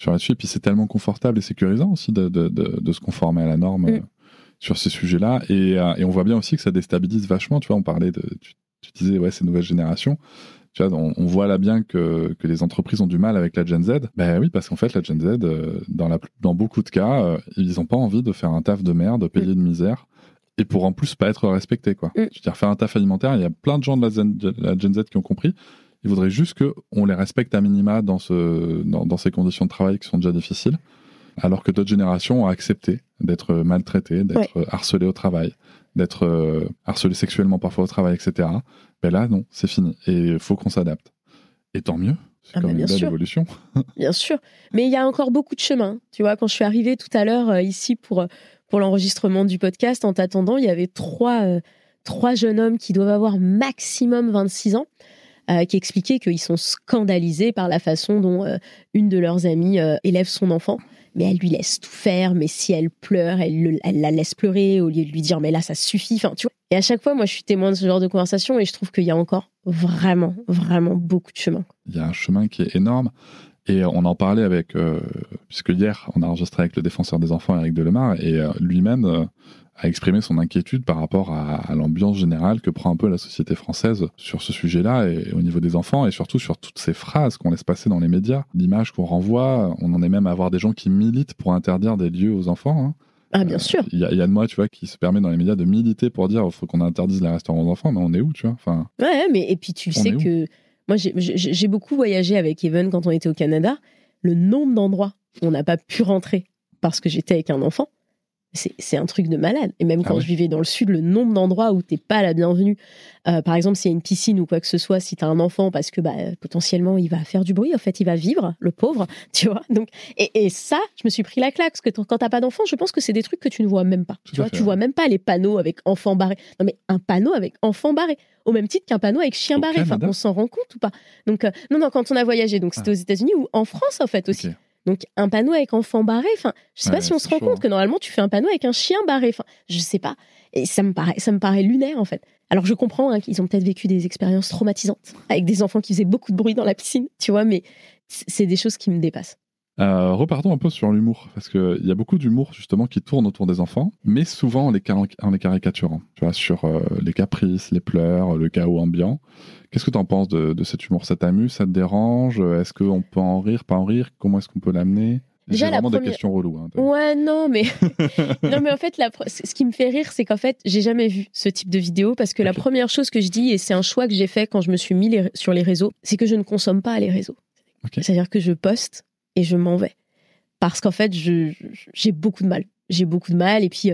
là-dessus, et puis c'est tellement confortable et sécurisant aussi de se conformer à la norme sur ces sujets-là, et on voit bien aussi que ça déstabilise vachement, tu vois, on parlait tu disais, ouais, ces nouvelles générations, tu vois, on voit là bien que les entreprises ont du mal avec la Gen Z. Ben oui, parce qu'en fait, la Gen Z, dans beaucoup de cas, ils n'ont pas envie de faire un taf de merde, payer de misère, et pour en plus pas être respectés, quoi. Je veux dire, faire un taf alimentaire, il y a plein de gens de la Gen Z qui ont compris. Ils voudraient juste qu'on les respecte à minima dans ces conditions de travail qui sont déjà difficiles, alors que d'autres générations ont accepté d'être maltraitées, d'être harcelées au travail, d'être harcelées sexuellement parfois au travail, etc. Ben là, non, c'est fini. Et il faut qu'on s'adapte. Et tant mieux. C'est comme une belle évolution. Bien sûr. Mais il y a encore beaucoup de chemin. Tu vois, quand je suis arrivée tout à l'heure ici pour l'enregistrement du podcast, en t'attendant, il y avait trois jeunes hommes qui doivent avoir maximum 26 ans, qui expliquaient qu'ils sont scandalisés par la façon dont une de leurs amies élève son enfant. Mais elle lui laisse tout faire, mais si elle pleure, elle la laisse pleurer au lieu de lui dire mais là ça suffit. Enfin, tu vois. Et à chaque fois, moi je suis témoin de ce genre de conversation et je trouve qu'il y a encore vraiment, vraiment beaucoup de chemin. Il y a un chemin qui est énorme et on en parlait puisque hier on a enregistré avec le défenseur des enfants Éric Delemare et lui-même a exprimé son inquiétude par rapport à l'ambiance générale que prend un peu la société française sur ce sujet-là et au niveau des enfants et surtout sur toutes ces phrases qu'on laisse passer dans les médias, l'image qu'on renvoie. On en est même à avoir des gens qui militent pour interdire des lieux aux enfants. Hein. Ah, bien sûr. Il y a de moi, tu vois, qui se permet dans les médias de militer pour dire qu'il faut qu'on interdise les restaurants aux enfants, mais on est où, tu vois enfin, ouais, mais et puis tu sais que moi j'ai beaucoup voyagé avec Evan quand on était au Canada. Le nombre d'endroits où on n'a pas pu rentrer parce que j'étais avec un enfant, c'est un truc de malade. Et même quand je vivais dans le sud, le nombre d'endroits où t'es pas la bienvenue. Par exemple, s'il y a une piscine ou quoi que ce soit, si t'as un enfant, parce que potentiellement il va faire du bruit, en fait, il va vivre, le pauvre, tu vois. Donc, et ça, je me suis pris la claque, parce que quand t'as pas d'enfant, je pense que c'est des trucs que tu ne vois même pas. Tu vois même pas les panneaux avec enfant barré. Non, mais un panneau avec enfant barré, au même titre qu'un panneau avec chien barré. Enfin, on s'en rend compte ou pas? Donc, non, quand on a voyagé, donc c'était aux États-Unis ou en France, en fait, aussi. Okay. Donc, un panneau avec enfant barré, enfin, je sais pas si on se rend compte que normalement, tu fais un panneau avec un chien barré. Enfin, je sais pas. Et ça me paraît lunaire, en fait. Alors, je comprends qu'ils ont peut-être vécu des expériences traumatisantes avec des enfants qui faisaient beaucoup de bruit dans la piscine, tu vois, mais c'est des choses qui me dépassent. Repartons un peu sur l'humour, parce qu'il y a beaucoup d'humour, justement, qui tourne autour des enfants, mais souvent en les caricaturant, tu vois, sur les caprices, les pleurs, le chaos ambiant. Qu'est-ce que tu en penses de cet humour? Ça t'amuse? Ça te dérange? Est-ce qu'on peut en rire, pas en rire? Comment est-ce qu'on peut l'amener? Déjà, j'ai vraiment des questions reloues. Hein, ouais, non, mais en fait, ce qui me fait rire, c'est qu'en fait, j'ai jamais vu ce type de vidéo parce que la première chose que je dis, et c'est un choix que j'ai fait quand je me suis mis sur les réseaux, c'est que je ne consomme pas les réseaux. C'est-à-dire que je poste et je m'en vais. Parce qu'en fait, j'ai beaucoup de mal. J'ai beaucoup de mal et puis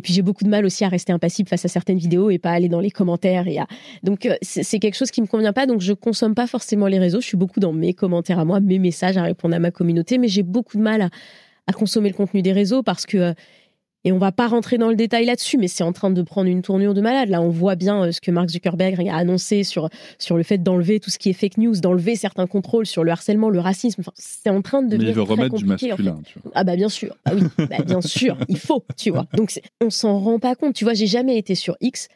j'ai beaucoup de mal aussi à rester impassible face à certaines vidéos et pas aller dans les commentaires donc c'est quelque chose qui me convient pas, donc je consomme pas forcément les réseaux. Je suis beaucoup dans mes commentaires à moi, mes messages, à répondre à ma communauté, mais j'ai beaucoup de mal à consommer le contenu des réseaux parce que et on va pas rentrer dans le détail là-dessus, mais c'est en train de prendre une tournure de malade. Là, on voit bien ce que Mark Zuckerberg a annoncé sur le fait d'enlever tout ce qui est fake news, d'enlever certains contrôles sur le harcèlement, le racisme. Enfin, c'est en train de devenir très compliqué. Mais il veut remettre du masculin, en fait. Tu vois. Ah bah bien sûr. Ah oui, bien sûr, il faut, tu vois. Donc on s'en rend pas compte. Tu vois, j'ai jamais été sur X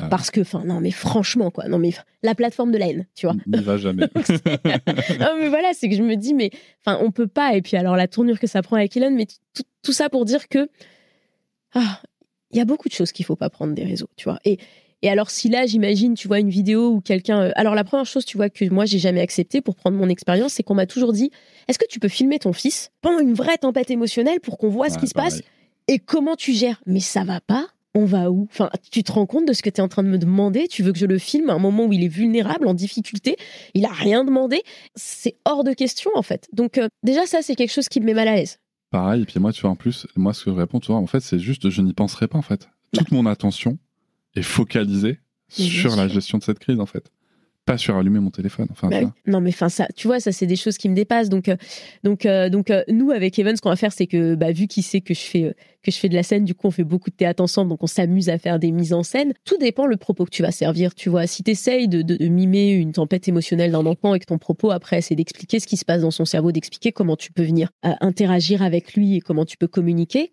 parce que, enfin, non mais franchement quoi, non mais la plateforme de la haine, tu vois. Il va jamais. Non mais voilà, c'est que je me dis mais, enfin, on peut pas. Et puis alors la tournure que ça prend avec Elon, mais tout ça pour dire que il y a beaucoup de choses qu'il faut pas prendre des réseaux, tu vois. Et alors, si là, j'imagine, tu vois, une vidéo où quelqu'un... Alors, la première chose, tu vois, que moi, j'ai jamais accepté pour prendre mon expérience, c'est qu'on m'a toujours dit, est-ce que tu peux filmer ton fils pendant une vraie tempête émotionnelle pour qu'on voit ce qui se passe et comment tu gères? Mais ça va pas. On va où? Enfin, tu te rends compte de ce que tu es en train de me demander? Tu veux que je le filme à un moment où il est vulnérable, en difficulté? Il a rien demandé? C'est hors de question, en fait. Donc, déjà, ça, c'est quelque chose qui me met mal à l'aise. Pareil, et puis moi, tu vois, en plus, moi, ce que je réponds, tu vois, en fait, c'est juste, je n'y penserai pas, en fait. Toute mon attention est focalisée sur la gestion de cette crise, en fait. Pas sur allumer mon téléphone. Enfin, oui. Non, mais enfin, ça, tu vois, ça, c'est des choses qui me dépassent. Donc, nous, avec Evan, ce qu'on va faire, c'est que, vu qu'il sait que je fais de la scène, du coup, on fait beaucoup de théâtre ensemble, donc on s'amuse à faire des mises en scène. Tout dépend le propos que tu vas servir, tu vois. Si tu essayes de mimer une tempête émotionnelle d'un enfant et que ton propos, après, c'est d'expliquer ce qui se passe dans son cerveau, d'expliquer comment tu peux venir interagir avec lui et comment tu peux communiquer,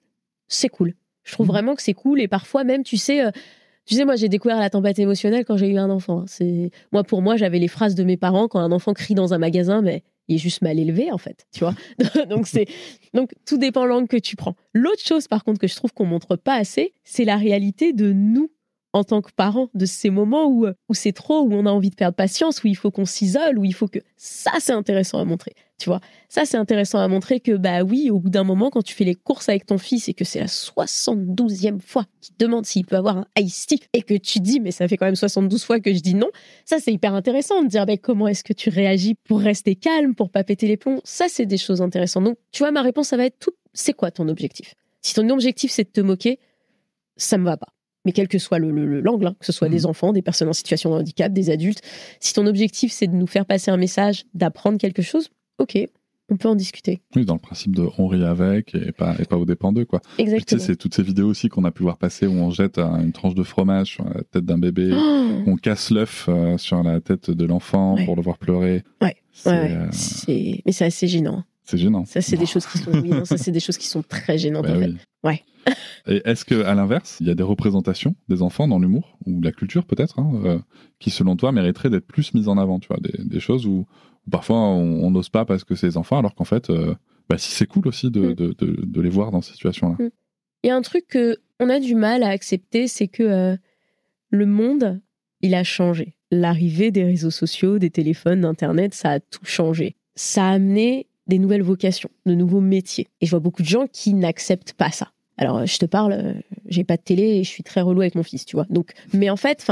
c'est cool. Je trouve vraiment que c'est cool. Et parfois même, tu sais, moi, j'ai découvert la tempête émotionnelle quand j'ai eu un enfant. Pour moi, j'avais les phrases de mes parents quand un enfant crie dans un magasin, mais il est juste mal élevé, en fait, tu vois. Donc, tout dépend de l'angle que tu prends. L'autre chose, par contre, que je trouve qu'on montre pas assez, c'est la réalité de nous, en tant que parents, de ces moments où c'est trop, où on a envie de perdre patience, où il faut qu'on s'isole, où il faut que... Ça, c'est intéressant à montrer, tu vois. Ça, c'est intéressant à montrer que, bah oui, au bout d'un moment, quand tu fais les courses avec ton fils et que c'est la 72e fois qu'il te demande s'il peut avoir un iced tea et que tu dis, mais ça fait quand même 72 fois que je dis non, ça, c'est hyper intéressant de dire, bah, comment est-ce que tu réagis pour rester calme, pour pas péter les plombs. Ça, c'est des choses intéressantes. Donc, tu vois, ma réponse, ça va être tout. C'est quoi ton objectif? Si ton objectif, c'est de te moquer, ça me va pas. Mais quel que soit l'angle, hein, que ce soit des enfants, des personnes en situation de handicap, des adultes, si ton objectif c'est de nous faire passer un message, d'apprendre quelque chose, ok, on peut en discuter. Oui, dans le principe de on rit avec et pas aux dépens d'eux, quoi. Exactement. Puis, tu sais, c'est toutes ces vidéos aussi qu'on a pu voir passer où on jette une tranche de fromage sur la tête d'un bébé, on casse l'œuf sur la tête de l'enfant pour le voir pleurer. Ouais. Mais c'est assez gênant. C'est gênant. Ça, c'est des choses qui sont, ça, c'est des choses qui sont très gênantes, en fait. Oui. Ouais. Et est-ce qu'à l'inverse, il y a des représentations des enfants dans l'humour, ou la culture peut-être, qui selon toi mériteraient d'être plus mises en avant, tu vois, des choses où parfois on n'ose pas parce que c'est les enfants, alors qu'en fait, si c'est cool aussi de les voir dans ces situations-là. Il y a un truc qu'on a du mal à accepter, c'est que le monde, il a changé. L'arrivée des réseaux sociaux, des téléphones, d'Internet, ça a tout changé. Ça a amené des nouvelles vocations, de nouveaux métiers. Et je vois beaucoup de gens qui n'acceptent pas ça. Alors, je te parle, j'ai pas de télé et je suis très relou avec mon fils, tu vois. Donc, mais en fait,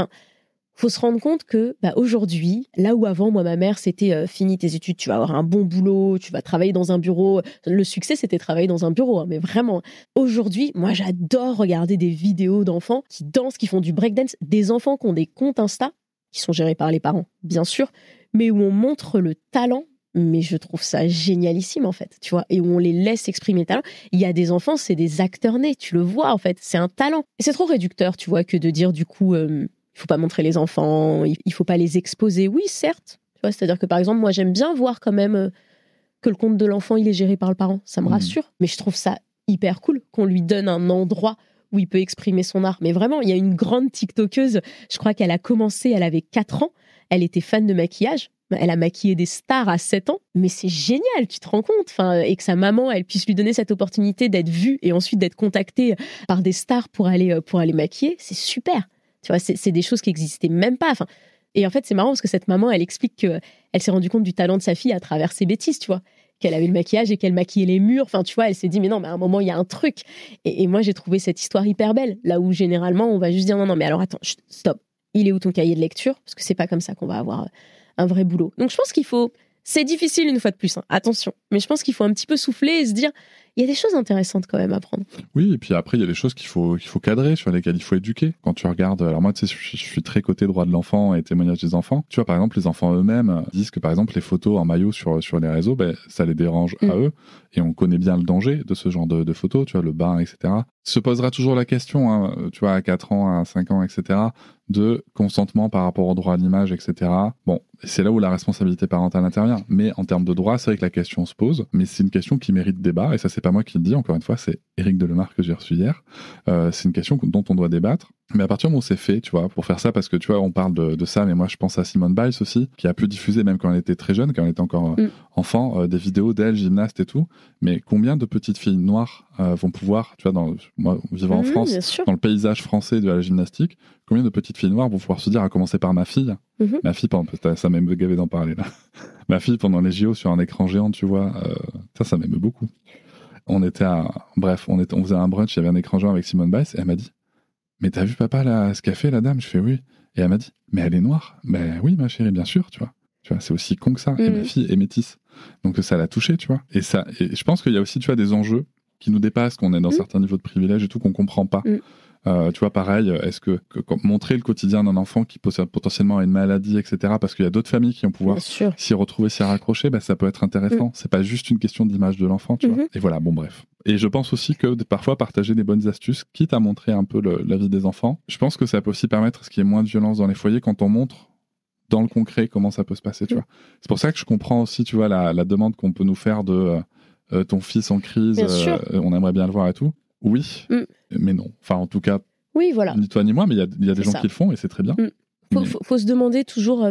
faut se rendre compte que aujourd'hui, là où avant, moi, ma mère, c'était fini tes études, tu vas avoir un bon boulot, tu vas travailler dans un bureau. Le succès, c'était travailler dans un bureau, hein, mais vraiment. Aujourd'hui, moi, j'adore regarder des vidéos d'enfants qui dansent, qui font du breakdance, des enfants qui ont des comptes Insta, qui sont gérés par les parents, bien sûr, mais où on montre le talent. Mais je trouve ça génialissime, en fait, tu vois, et où on les laisse exprimer le talent. Il y a des enfants, c'est des acteurs nés, tu le vois, en fait, c'est un talent. Et c'est trop réducteur, tu vois, que de dire, du coup, il faut pas montrer les enfants, il faut pas les exposer. Oui, certes, tu vois, c'est-à-dire que, par exemple, moi, j'aime bien voir quand même que le compte de l'enfant, il est géré par le parent, ça me rassure, mais je trouve ça hyper cool qu'on lui donne un endroit où il peut exprimer son art. Mais vraiment, il y a une grande TikTokeuse, je crois qu'elle a commencé, elle avait 4 ans, elle était fan de maquillage. Elle a maquillé des stars à 7 ans, mais c'est génial, tu te rends compte, et que sa maman, elle puisse lui donner cette opportunité d'être vue et ensuite d'être contactée par des stars pour aller maquiller, c'est super. Tu vois, c'est des choses qui n'existaient même pas. Et en fait, c'est marrant parce que cette maman, elle explique qu'elle s'est rendue compte du talent de sa fille à travers ses bêtises, tu vois, qu'elle avait le maquillage et qu'elle maquillait les murs. Tu vois, elle s'est dit, mais non, mais à un moment, il y a un truc. Et moi, j'ai trouvé cette histoire hyper belle, là où généralement, on va juste dire, non, mais alors attends, stop, il est où ton cahier de lecture? Parce que c'est pas comme ça qu'on va avoir un vrai boulot. Donc je pense qu'il faut... C'est difficile une fois de plus, hein, attention. Mais je pense qu'il faut un petit peu souffler et se dire, il y a des choses intéressantes quand même à prendre. Oui, et puis après, il y a des choses qu'il faut cadrer, sur lesquelles il faut éduquer. Quand tu regardes... Alors moi, tu sais, je suis très côté droit de l'enfant et témoignage des enfants. Tu vois, par exemple, les enfants eux-mêmes disent que, par exemple, les photos en maillot sur les réseaux, ça les dérange à eux. Et on connaît bien le danger de ce genre de photos, tu vois, le bain, etc. Se posera toujours la question, hein, tu vois, à 4 ans, à 5 ans, etc., de consentement par rapport au droit à l'image, etc. Bon, c'est là où la responsabilité parentale intervient. Mais en termes de droit, c'est vrai que la question se pose, mais c'est une question qui mérite débat, et ça, c'est pas moi qui le dis, encore une fois, c'est Éric Delemare que j'ai reçu hier. C'est une question dont on doit débattre. Mais à partir du moment où c'est fait, tu vois, pour faire ça, parce que tu vois, on parle de ça, mais moi je pense à Simone Biles aussi, qui a pu diffuser, même quand elle était très jeune, quand elle était encore enfant, des vidéos d'elle, gymnaste et tout. Mais combien de petites filles noires vont pouvoir, tu vois, moi vivant en France, dans le paysage français de la gymnastique, combien de petites filles noires vont pouvoir se dire, à commencer par ma fille, ça m'émeut gavé d'en parler là, ma fille pendant les JO sur un écran géant, tu vois, ça m'émeut beaucoup. On faisait un brunch, il y avait un écran géant avec Simone Biles, et elle m'a dit, mais t'as vu papa là, ce qu'a fait la dame? Je fais oui. Et elle m'a dit, mais elle est noire. Ben oui, ma chérie, bien sûr, tu vois, c'est aussi con que ça. Et ma fille est métisse. Donc ça l'a touchée, tu vois. Et je pense qu'il y a aussi, tu vois, des enjeux qui nous dépassent, qu'on est dans certains niveaux de privilège et tout, qu'on comprend pas. Tu vois, pareil, est-ce que montrer le quotidien d'un enfant qui possède potentiellement une maladie, etc., parce qu'il y a d'autres familles qui vont pouvoir s'y retrouver, s'y raccrocher, ça peut être intéressant. C'est pas juste une question d'image de l'enfant, tu vois. Et voilà, bon, bref. Et je pense aussi que parfois partager des bonnes astuces, quitte à montrer un peu la vie des enfants, je pense que ça peut aussi permettre à ce qu'il y ait moins de violence dans les foyers quand on montre dans le concret comment ça peut se passer, tu vois. C'est pour ça que je comprends aussi, tu vois, la demande qu'on peut nous faire de ton fils en crise, on aimerait bien le voir et tout. oui, mais non. Enfin, en tout cas, oui, voilà. Ni toi ni moi, mais il y a des gens qui le font et c'est très bien. Faut se demander toujours...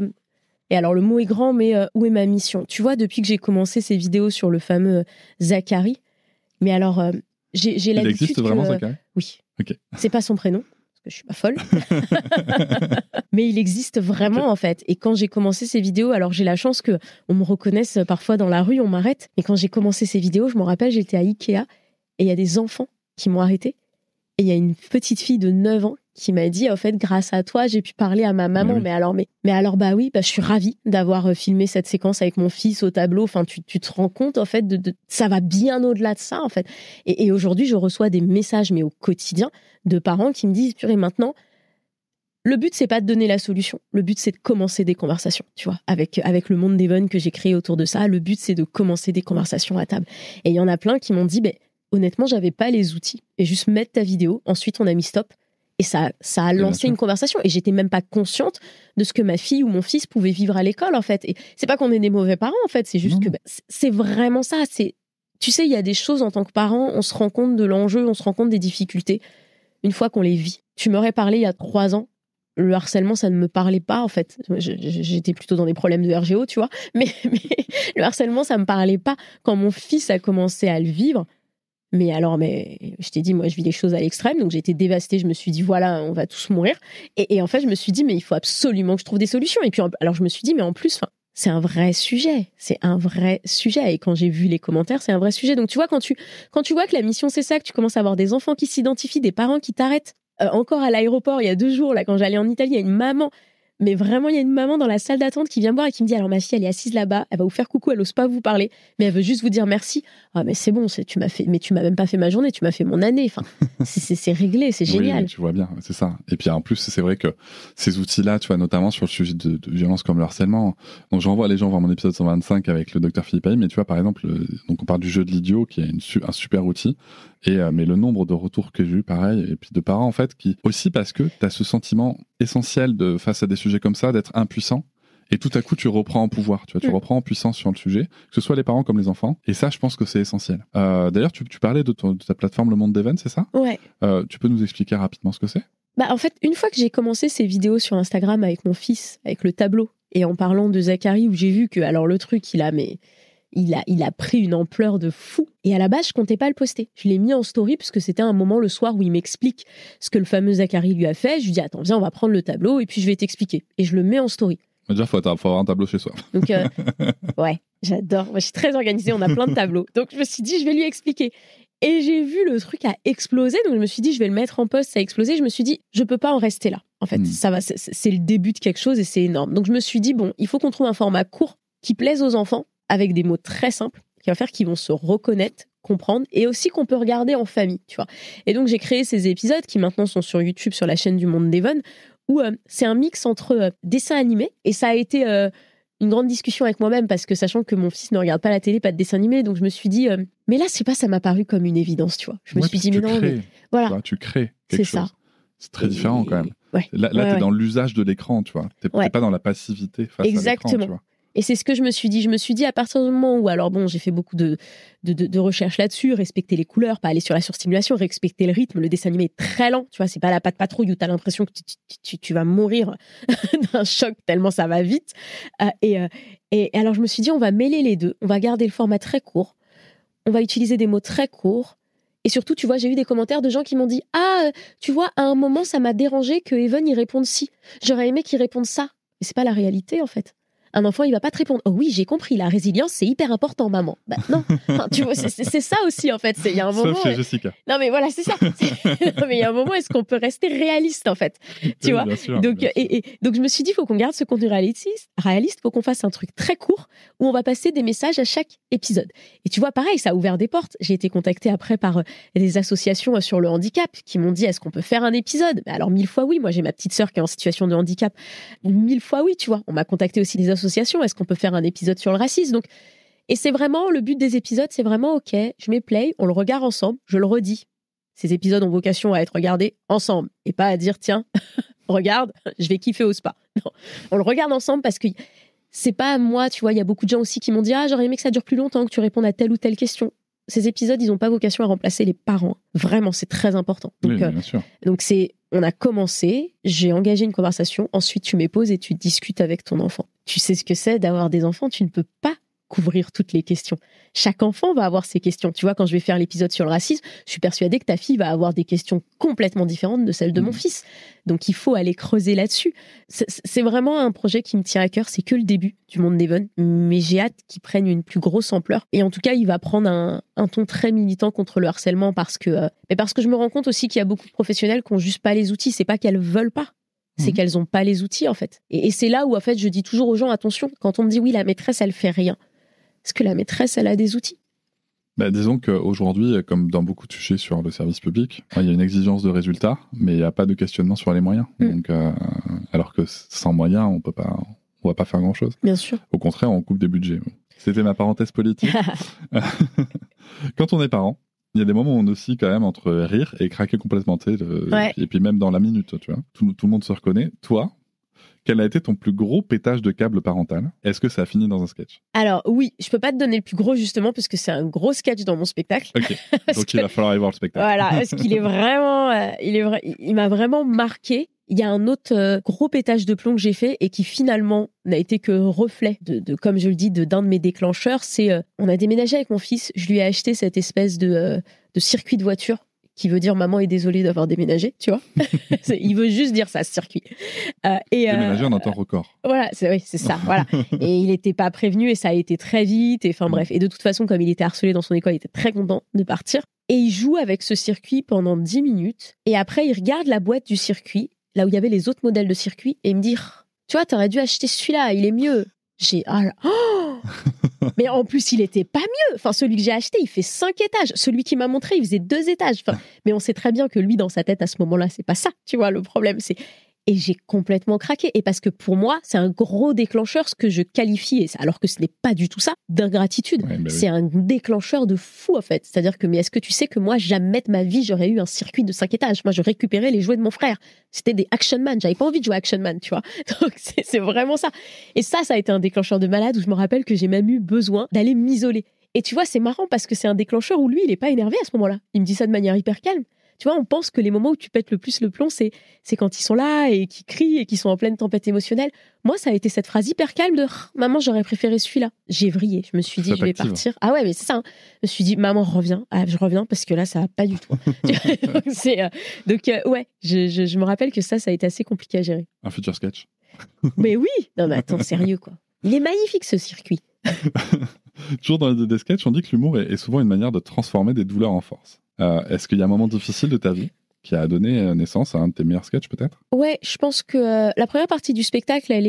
et alors, le mot est grand, mais où est ma mission ? Tu vois, depuis que j'ai commencé ces vidéos sur le fameux Zachary, mais alors, j'ai l'habitude Il existe vraiment, Zachary ? Oui. Ok. C'est pas son prénom, parce que je suis pas folle. Mais il existe vraiment, en fait. Et quand j'ai commencé ces vidéos, alors j'ai la chance qu'on me reconnaisse parfois dans la rue, on m'arrête. Et quand j'ai commencé ces vidéos, je me rappelle, j'étais à Ikea, et il y a des enfants qui m'ont arrêtée. Et il y a une petite fille de 9 ans qui m'a dit, en fait, grâce à toi, j'ai pu parler à ma maman. Oui. Mais alors, bah oui, je suis ravie d'avoir filmé cette séquence avec mon fils au tableau. Enfin, tu te rends compte, en fait, ça va bien au-delà de ça, en fait. Et aujourd'hui, je reçois des messages, mais au quotidien, de parents qui me disent, purée, maintenant, le but, c'est pas de donner la solution. Le but, c'est de commencer des conversations, tu vois, avec le monde d'Even que j'ai créé autour de ça. Le but, c'est de commencer des conversations à table. Et il y en a plein qui m'ont dit, honnêtement, j'avais pas les outils. Et juste mettre ta vidéo, ensuite on a mis stop. Et ça a lancé une conversation. Et j'étais même pas consciente de ce que ma fille ou mon fils pouvaient vivre à l'école, en fait. Et c'est pas qu'on est des mauvais parents, en fait. C'est juste que c'est vraiment ça. Tu sais, il y a des choses en tant que parent, on se rend compte de l'enjeu, on se rend compte des difficultés une fois qu'on les vit. Tu m'aurais parlé il y a 3 ans. Le harcèlement, ça ne me parlait pas, en fait. J'étais plutôt dans des problèmes de RGO, tu vois. Mais le harcèlement, ça me parlait pas. Quand mon fils a commencé à le vivre, mais je t'ai dit, moi, je vis les choses à l'extrême, donc j'ai été dévastée. Je me suis dit, voilà, on va tous mourir. Et en fait, je me suis dit, mais il faut absolument que je trouve des solutions. Et puis, alors, je me suis dit, mais en plus, c'est un vrai sujet. C'est un vrai sujet. Et quand j'ai vu les commentaires, c'est un vrai sujet. Donc, tu vois, quand tu vois que la mission, c'est ça, que tu commences à avoir des enfants qui s'identifient, des parents qui t'arrêtent. Encore à l'aéroport, il y a 2 jours, là, quand j'allais en Italie, il y a une maman. Mais vraiment, il y a une maman dans la salle d'attente qui vient me voir et qui me dit, alors ma fille, elle est assise là-bas, elle va vous faire coucou, elle n'ose pas vous parler, mais elle veut juste vous dire merci. Ah, mais c'est bon, tu m'as même pas fait ma journée, tu m'as fait mon année. Enfin, c'est réglé, c'est génial. Oui, tu vois bien, c'est ça. Et puis en plus, c'est vrai que ces outils-là, tu vois, notamment sur le sujet de violence comme le harcèlement, donc j'envoie les gens voir mon épisode 125 avec le docteur Philippe Haïm, mais tu vois, par exemple, donc on parle du jeu de l'idiot, qui est un super outil, mais le nombre de retours que j'ai eu, pareil, et puis de parents, en fait, qui aussi parce que tu as ce sentiment essentiel face à des sujets comme ça, d'être impuissant. Et tout à coup, tu reprends en pouvoir, tu vois, tu reprends en puissance sur le sujet, que ce soit les parents comme les enfants. Et ça, je pense que c'est essentiel. D'ailleurs, tu parlais de ta plateforme Le Monde d'Even, c'est ça ? Ouais. Tu peux nous expliquer rapidement ce que c'est ? En fait, une fois que j'ai commencé ces vidéos sur Instagram avec mon fils, avec le tableau, et en parlant de Zachary, où j'ai vu que, alors le truc, il a pris une ampleur de fou. Et à la base, je comptais pas le poster. Je l'ai mis en story parce que c'était un moment le soir où il m'explique ce que le fameux Zachary lui a fait. Je lui dis, attends, viens, on va prendre le tableau et puis je vais t'expliquer. Et je le mets en story. Déjà, faut avoir un tableau chez soi. Donc, ouais, j'adore. Moi, je suis très organisée, on a plein de tableaux. Donc, je me suis dit, je vais lui expliquer. Et j'ai vu le truc a explosé. Donc, je me suis dit, je vais le mettre en post, ça a explosé. Je me suis dit, je peux pas en rester là. En fait, ça va, c'est le début de quelque chose et c'est énorme. Donc, je me suis dit, bon, il faut qu'on trouve un format court qui plaise aux enfants avec des mots très simples, qui va faire qu'ils vont se reconnaître, comprendre et aussi qu'on peut regarder en famille, tu vois. Et donc, j'ai créé ces épisodes qui maintenant sont sur YouTube, sur la chaîne du Monde d'Even, où c'est un mix entre dessin animé, et ça a été une grande discussion avec moi-même, parce que sachant que mon fils ne regarde pas la télé, pas de dessin animé, donc je me suis dit, mais là, c'est pas, ça m'a paru comme une évidence, tu vois. Je me suis dit, mais non, mais voilà. Tu crées quelque chose. Ça. C'est très différent quand même. Ouais. Là, t'es dans l'usage de l'écran, tu vois. T'es pas dans la passivité face à l'écran, tu vois. Et c'est ce que je me suis dit. Je me suis dit, à partir du moment où, alors bon, j'ai fait beaucoup de recherches là-dessus, respecter les couleurs, pas aller sur la surstimulation, respecter le rythme. Le dessin animé est très lent, tu vois, c'est pas la patte patrouille où t'as l'impression que tu vas mourir d'un choc tellement ça va vite. Et alors je me suis dit, on va mêler les deux, on va garder le format très court, on va utiliser des mots très courts. Et surtout, tu vois, j'ai eu des commentaires de gens qui m'ont dit, tu vois, à un moment, ça m'a dérangé que Evan y réponde si. J'aurais aimé qu'il réponde ça. Et c'est pas la réalité, en fait. Un enfant, il va pas te répondre. Oh oui, j'ai compris, la résilience, c'est hyper important, maman. Bah non, enfin, tu vois, c'est ça aussi, en fait. Il y a un moment. Sauf chez Jessica. Non, mais voilà, c'est ça. Non, mais il y a un moment, est-ce qu'on peut rester réaliste, en fait, tu vois. Bien sûr, donc, bien sûr. Donc, je me suis dit, il faut qu'on garde ce contenu réaliste. Il faut qu'on fasse un truc très court où on va passer des messages à chaque épisode. Et tu vois, pareil, ça a ouvert des portes. J'ai été contactée après par des associations sur le handicap qui m'ont dit, est-ce qu'on peut faire un épisode? Mais alors, 1000 fois oui. Moi, j'ai ma petite sœur qui est en situation de handicap. 1000 fois oui, tu vois. On m'a contacté aussi des associations. Est-ce qu'on peut faire un épisode sur le racisme? Donc, et c'est vraiment, le but des épisodes, c'est vraiment, ok, je mets play, on le regarde ensemble, je le redis. Ces épisodes ont vocation à être regardés ensemble et pas à dire, tiens, regarde, je vais kiffer au spa. Non, on le regarde ensemble parce que c'est pas moi, tu vois, il y a beaucoup de gens aussi qui m'ont dit, j'aurais aimé que ça dure plus longtemps, que tu répondes à telle ou telle question. ces épisodes, ils n'ont pas vocation à remplacer les parents. Vraiment, c'est très important. Donc, Oui, bien sûr. donc on a commencé, j'ai engagé une conversation, ensuite tu m'époses et tu discutes avec ton enfant. Tu sais ce que c'est d'avoir des enfants, tu ne peux pas couvrir toutes les questions. Chaque enfant va avoir ses questions. Tu vois, quand je vais faire l'épisode sur le racisme, je suis persuadée que ta fille va avoir des questions complètement différentes de celles de mon fils. Donc, il faut aller creuser là-dessus. C'est vraiment un projet qui me tient à cœur. C'est que le début du Monde d'Even, mais j'ai hâte qu'il prenne une plus grosse ampleur. Et en tout cas, il va prendre un ton très militant contre le harcèlement parce que je me rends compte aussi qu'il y a beaucoup de professionnels qui n'ont juste pas les outils. C'est pas qu'elles veulent pas. C'est qu'elles n'ont pas les outils, en fait. Et c'est là où, en fait, je dis toujours aux gens, attention, quand on me dit, oui, la maîtresse, elle fait rien. Est-ce que la maîtresse, elle a des outils ? Disons qu'aujourd'hui, comme dans beaucoup de sujets sur le service public, il y a une exigence de résultats, mais il n'y a pas de questionnement sur les moyens. Donc, alors que sans moyens, on va pas faire grand-chose. Bien sûr. Au contraire, on coupe des budgets. C'était ma parenthèse politique. Quand on est parent, il y a des moments où on oscille quand même entre rire et craquer complètement. Et puis même dans la minute, tu vois. Tout le monde se reconnaît. Toi, quel a été ton plus gros pétage de câble parental ? Est-ce que ça a fini dans un sketch ? Alors oui, je peux pas te donner le plus gros justement parce que c'est un gros sketch dans mon spectacle. Ok, donc il va falloir aller voir le spectacle. Voilà, parce qu'il est vraiment, il m'a vraiment marqué. Il y a un autre gros pétage de plomb que j'ai fait et qui finalement n'a été que reflet de comme je le dis, d'un de mes déclencheurs. C'est, on a déménagé avec mon fils, je lui ai acheté cette espèce de circuit de voiture qui veut dire maman est désolée d'avoir déménagé, tu vois. Il veut juste dire ça, ce circuit. Déménager en un temps record. Voilà, c'est ça, voilà. Et il n'était pas prévenu et ça a été très vite. Et enfin bref, et de toute façon, comme il était harcelé dans son école, il était très content de partir. Et il joue avec ce circuit pendant 10 minutes. Et après, il regarde la boîte du circuit, là où il y avait les autres modèles de circuit, et il me dit, tu vois, t'aurais dû acheter celui-là, il est mieux. Mais en plus, il était pas mieux. Enfin, celui que j'ai acheté, il fait 5 étages. Celui qui m'a montré, il faisait 2 étages. Enfin, mais on sait très bien que lui, dans sa tête, à ce moment-là, c'est pas ça. Tu vois, le problème, c'est... Et j'ai complètement craqué. Et parce que pour moi, c'est un gros déclencheur, ce que je qualifie, alors que ce n'est pas du tout ça, d'ingratitude. Ouais, c'est un déclencheur de fou, en fait. C'est-à-dire que, mais est-ce que tu sais que moi, jamais de ma vie, j'aurais eu un circuit de 5 étages. Moi, je récupérais les jouets de mon frère. C'était des Action Man. J'avais pas envie de jouer Action Man, tu vois. Donc, c'est vraiment ça. Et ça a été un déclencheur de malade où je me rappelle que j'ai même eu besoin d'aller m'isoler. Et tu vois, c'est marrant parce que c'est un déclencheur où lui, il est pas énervé à ce moment-là. Il me dit ça de manière hyper calme. Tu vois, on pense que les moments où tu pètes le plus le plomb, c'est quand ils sont là et qu'ils crient et qu'ils sont en pleine tempête émotionnelle. Moi, ça a été cette phrase hyper calme de « Maman, j'aurais préféré celui-là ». J'ai vrillé. Je me suis dit « Je vais partir ». Ah ouais, mais c'est ça. Hein. Je me suis dit « Maman, reviens ». Ah, je reviens parce que là, ça va pas du tout. Donc, ouais, je me rappelle que ça a été assez compliqué à gérer. Un futur sketch. Mais oui. Non, mais attends, sérieux, quoi. Il est magnifique, ce circuit. Toujours dans l'idée des sketchs, on dit que l'humour est souvent une manière de transformer des douleurs en force. Est-ce qu'il y a un moment difficile de ta vie qui a donné naissance à un de tes meilleurs sketchs, peut-être ? Ouais, je pense que la première partie du spectacle, elle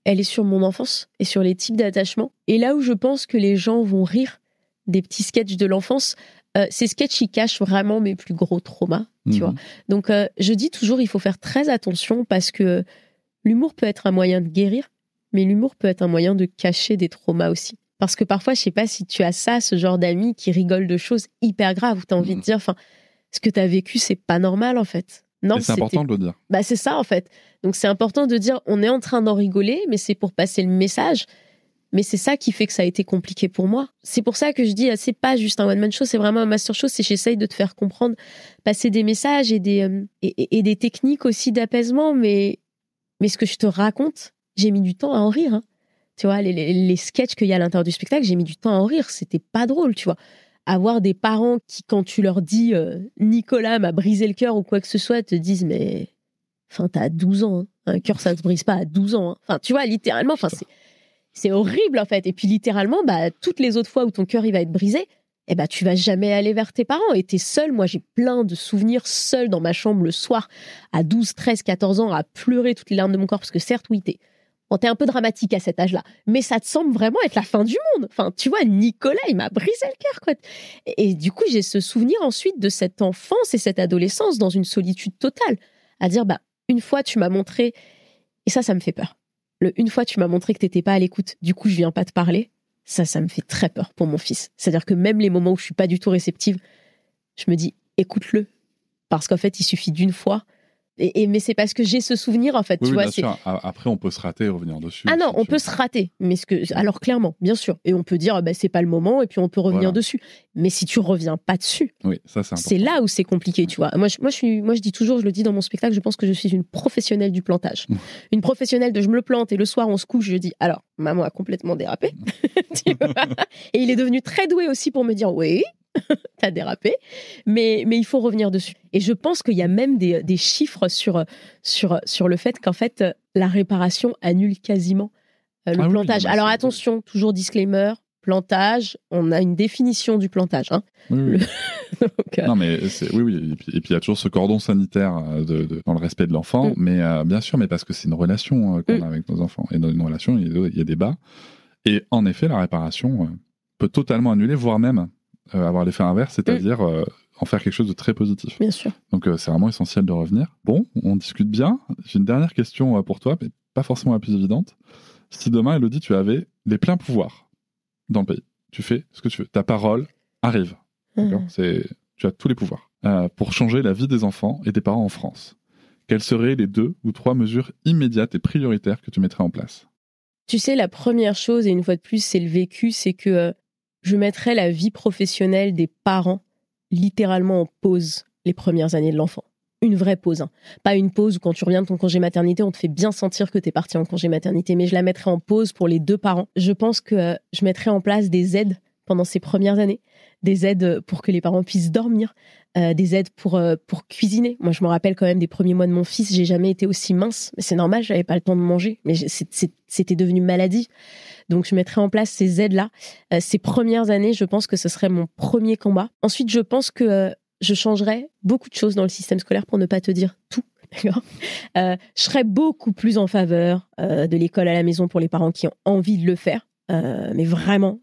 est sur mon enfance et sur les types d'attachement. Et là où je pense que les gens vont rire des petits sketchs de l'enfance, ces sketchs, ils cachent vraiment mes plus gros traumas, tu vois. Donc, je dis toujours, il faut faire très attention parce que l'humour peut être un moyen de guérir, mais l'humour peut être un moyen de cacher des traumas aussi. Parce que parfois, je sais pas si tu as ça, ce genre d'amis qui rigolent de choses hyper graves où tu as envie de dire, enfin, ce que tu as vécu, c'est pas normal en fait. Non, et c'est important de le dire. Bah, c'est ça en fait. Donc c'est important de dire, on est en train d'en rigoler, mais c'est pour passer le message. Mais c'est ça qui fait que ça a été compliqué pour moi. C'est pour ça que je dis, c'est pas juste un one-man show, c'est vraiment un master show. C'est j'essaye de te faire comprendre, passer des messages et des techniques aussi d'apaisement. Mais ce que je te raconte, j'ai mis du temps à en rire. Hein. Tu vois, les sketchs qu'il y a à l'intérieur du spectacle, j'ai mis du temps à en rire. C'était pas drôle, tu vois. Avoir des parents qui, quand tu leur dis Nicolas m'a brisé le cœur ou quoi que ce soit, te disent mais enfin t'as 12 ans, hein. Un cœur ça se brise pas à 12 ans. Hein. Enfin tu vois littéralement, enfin c'est horrible en fait. Et puis littéralement, bah toutes les autres fois où ton cœur il va être brisé, eh ben tu vas jamais aller vers tes parents et t'es seul. Moi j'ai plein de souvenirs seul dans ma chambre le soir à 12, 13, 14 ans à pleurer toutes les larmes de mon corps parce que certes oui t'es un peu dramatique à cet âge-là, mais ça te semble vraiment être la fin du monde. Enfin, tu vois, Nicolas, il m'a brisé le cœur, quoi. Et du coup, j'ai ce souvenir ensuite de cette enfance et cette adolescence dans une solitude totale. À dire, bah, une fois, tu m'as montré, et ça me fait peur. Une fois, tu m'as montré que t'étais pas à l'écoute, du coup, je viens pas te parler. Ça me fait très peur pour mon fils. C'est-à-dire que même les moments où je suis pas du tout réceptive, je me dis, écoute-le. Parce qu'en fait, il suffit d'une fois Mais c'est parce que j'ai ce souvenir, en fait. Oui, tu vois, bien sûr. Après, on peut se rater et revenir dessus. Ah non, on peut se rater. Alors, clairement, bien sûr. Et on peut dire, c'est pas le moment, et puis on peut revenir dessus. Mais si tu reviens pas dessus, oui, ça, c'est important. C'est là où c'est compliqué, tu vois. Moi, je dis toujours, je le dis dans mon spectacle, je pense que je suis une professionnelle du plantage. Une professionnelle de je me le plante et le soir, on se couche, je dis, alors, maman a complètement dérapé. Et il est devenu très doué aussi pour me dire, oui, t'as dérapé, mais il faut revenir dessus. Et je pense qu'il y a même des chiffres sur le fait qu'en fait, la réparation annule quasiment le plantage. Oui, alors attention, toujours disclaimer, plantage, on a une définition du plantage. Hein. Oui. Donc, non, mais oui. Et puis il y a toujours ce cordon sanitaire dans le respect de l'enfant, mais bien sûr, mais parce que c'est une relation qu'on a avec nos enfants. Et dans une relation, il y a des bas. Et en effet, la réparation peut totalement annuler, voire même avoir l'effet inverse, c'est-à-dire en faire quelque chose de très positif. Bien sûr. Donc c'est vraiment essentiel de revenir. Bon, on discute bien. J'ai une dernière question pour toi, mais pas forcément la plus évidente. Si demain, Élodie, tu avais les pleins pouvoirs dans le pays, tu fais ce que tu veux. Ta parole arrive. D'accord ? Tu as tous les pouvoirs pour changer la vie des enfants et des parents en France. Quelles seraient les 2 ou 3 mesures immédiates et prioritaires que tu mettrais en place ? Tu sais, la première chose, et une fois de plus, c'est le vécu, c'est que je mettrais la vie professionnelle des parents littéralement en pause les premières années de l'enfant. Une vraie pause. Hein. Pas une pause où quand tu reviens de ton congé maternité, on te fait bien sentir que t'es parti en congé maternité, mais je la mettrais en pause pour les 2 parents. Je pense que je mettrais en place des aides pendant ces premières années, des aides pour que les parents puissent dormir, des aides pour cuisiner. Moi, je me rappelle quand même des premiers mois de mon fils, j'ai jamais été aussi mince, mais c'est normal, j'avais pas le temps de manger, mais c'était devenu maladie. Donc, je mettrais en place ces aides-là. Ces premières années, je pense que ce serait mon premier combat. Ensuite, je pense que je changerais beaucoup de choses dans le système scolaire pour ne pas te dire tout. D'accord. Je serais beaucoup plus en faveur de l'école à la maison pour les parents qui ont envie de le faire. Mais vraiment,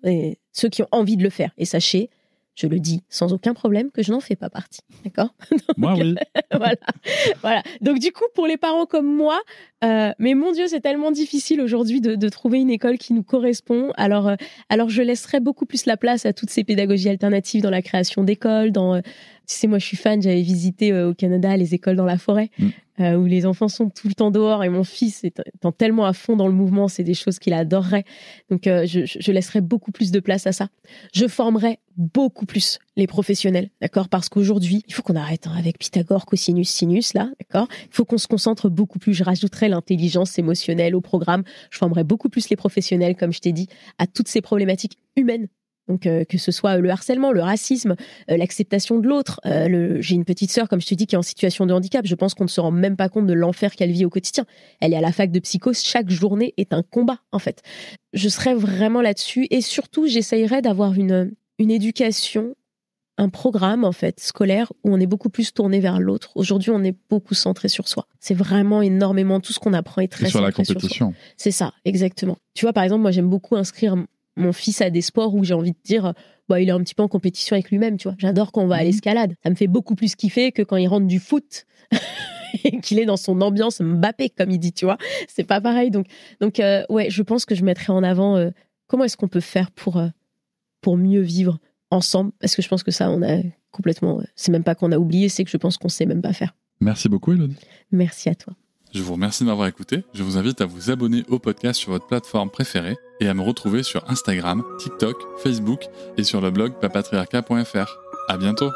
ceux qui ont envie de le faire. Et sachez, je le dis sans aucun problème, que je n'en fais pas partie. D'accord ? Moi, oui. Voilà. Donc, du coup, pour les parents comme moi, mais mon Dieu, c'est tellement difficile aujourd'hui de trouver une école qui nous correspond. Alors, je laisserai beaucoup plus la place à toutes ces pédagogies alternatives dans la création d'écoles, tu sais, moi, je suis fan, j'avais visité au Canada les écoles dans la forêt, où les enfants sont tout le temps dehors, et mon fils étant tellement à fond dans le mouvement, c'est des choses qu'il adorerait. Donc, je laisserai beaucoup plus de place à ça. Je formerai beaucoup plus les professionnels, d'accord ? Parce qu'aujourd'hui, il faut qu'on arrête avec Pythagore, cosinus, sinus, là, d'accord ? Il faut qu'on se concentre beaucoup plus. Je rajouterai l'intelligence émotionnelle au programme. Je formerai beaucoup plus les professionnels, comme je t'ai dit, à toutes ces problématiques humaines. Donc, que ce soit le harcèlement, le racisme, l'acceptation de l'autre. J'ai une petite sœur, comme je te dis, qui est en situation de handicap. Je pense qu'on ne se rend même pas compte de l'enfer qu'elle vit au quotidien. Elle est à la fac de psycho. Chaque journée est un combat, en fait. Je serais vraiment là-dessus. Et surtout, j'essayerais d'avoir une éducation, un programme, en fait, scolaire, où on est beaucoup plus tourné vers l'autre. Aujourd'hui, on est beaucoup centré sur soi. C'est vraiment énormément. Tout ce qu'on apprend est très sur la centré compétition. Sur soi. C'est ça, exactement. Tu vois, par exemple, moi, j'aime beaucoup inscrire mon fils à des sports où j'ai envie de dire il est un petit peu en compétition avec lui-même, tu vois. J'adore quand on va à l'escalade. Ça me fait beaucoup plus kiffer que quand il rentre du foot et qu'il est dans son ambiance Mbappé, comme il dit, tu vois. C'est pas pareil. Donc ouais, je pense que je mettrais en avant comment est-ce qu'on peut faire pour mieux vivre ensemble, parce que je pense que ça, on a complètement... c'est même pas qu'on a oublié, c'est que je pense qu'on sait même pas faire. Merci beaucoup, Élodie. Merci à toi. Je vous remercie de m'avoir écouté. Je vous invite à vous abonner au podcast sur votre plateforme préférée et à me retrouver sur Instagram, TikTok, Facebook et sur le blog papatriarca.fr. À bientôt.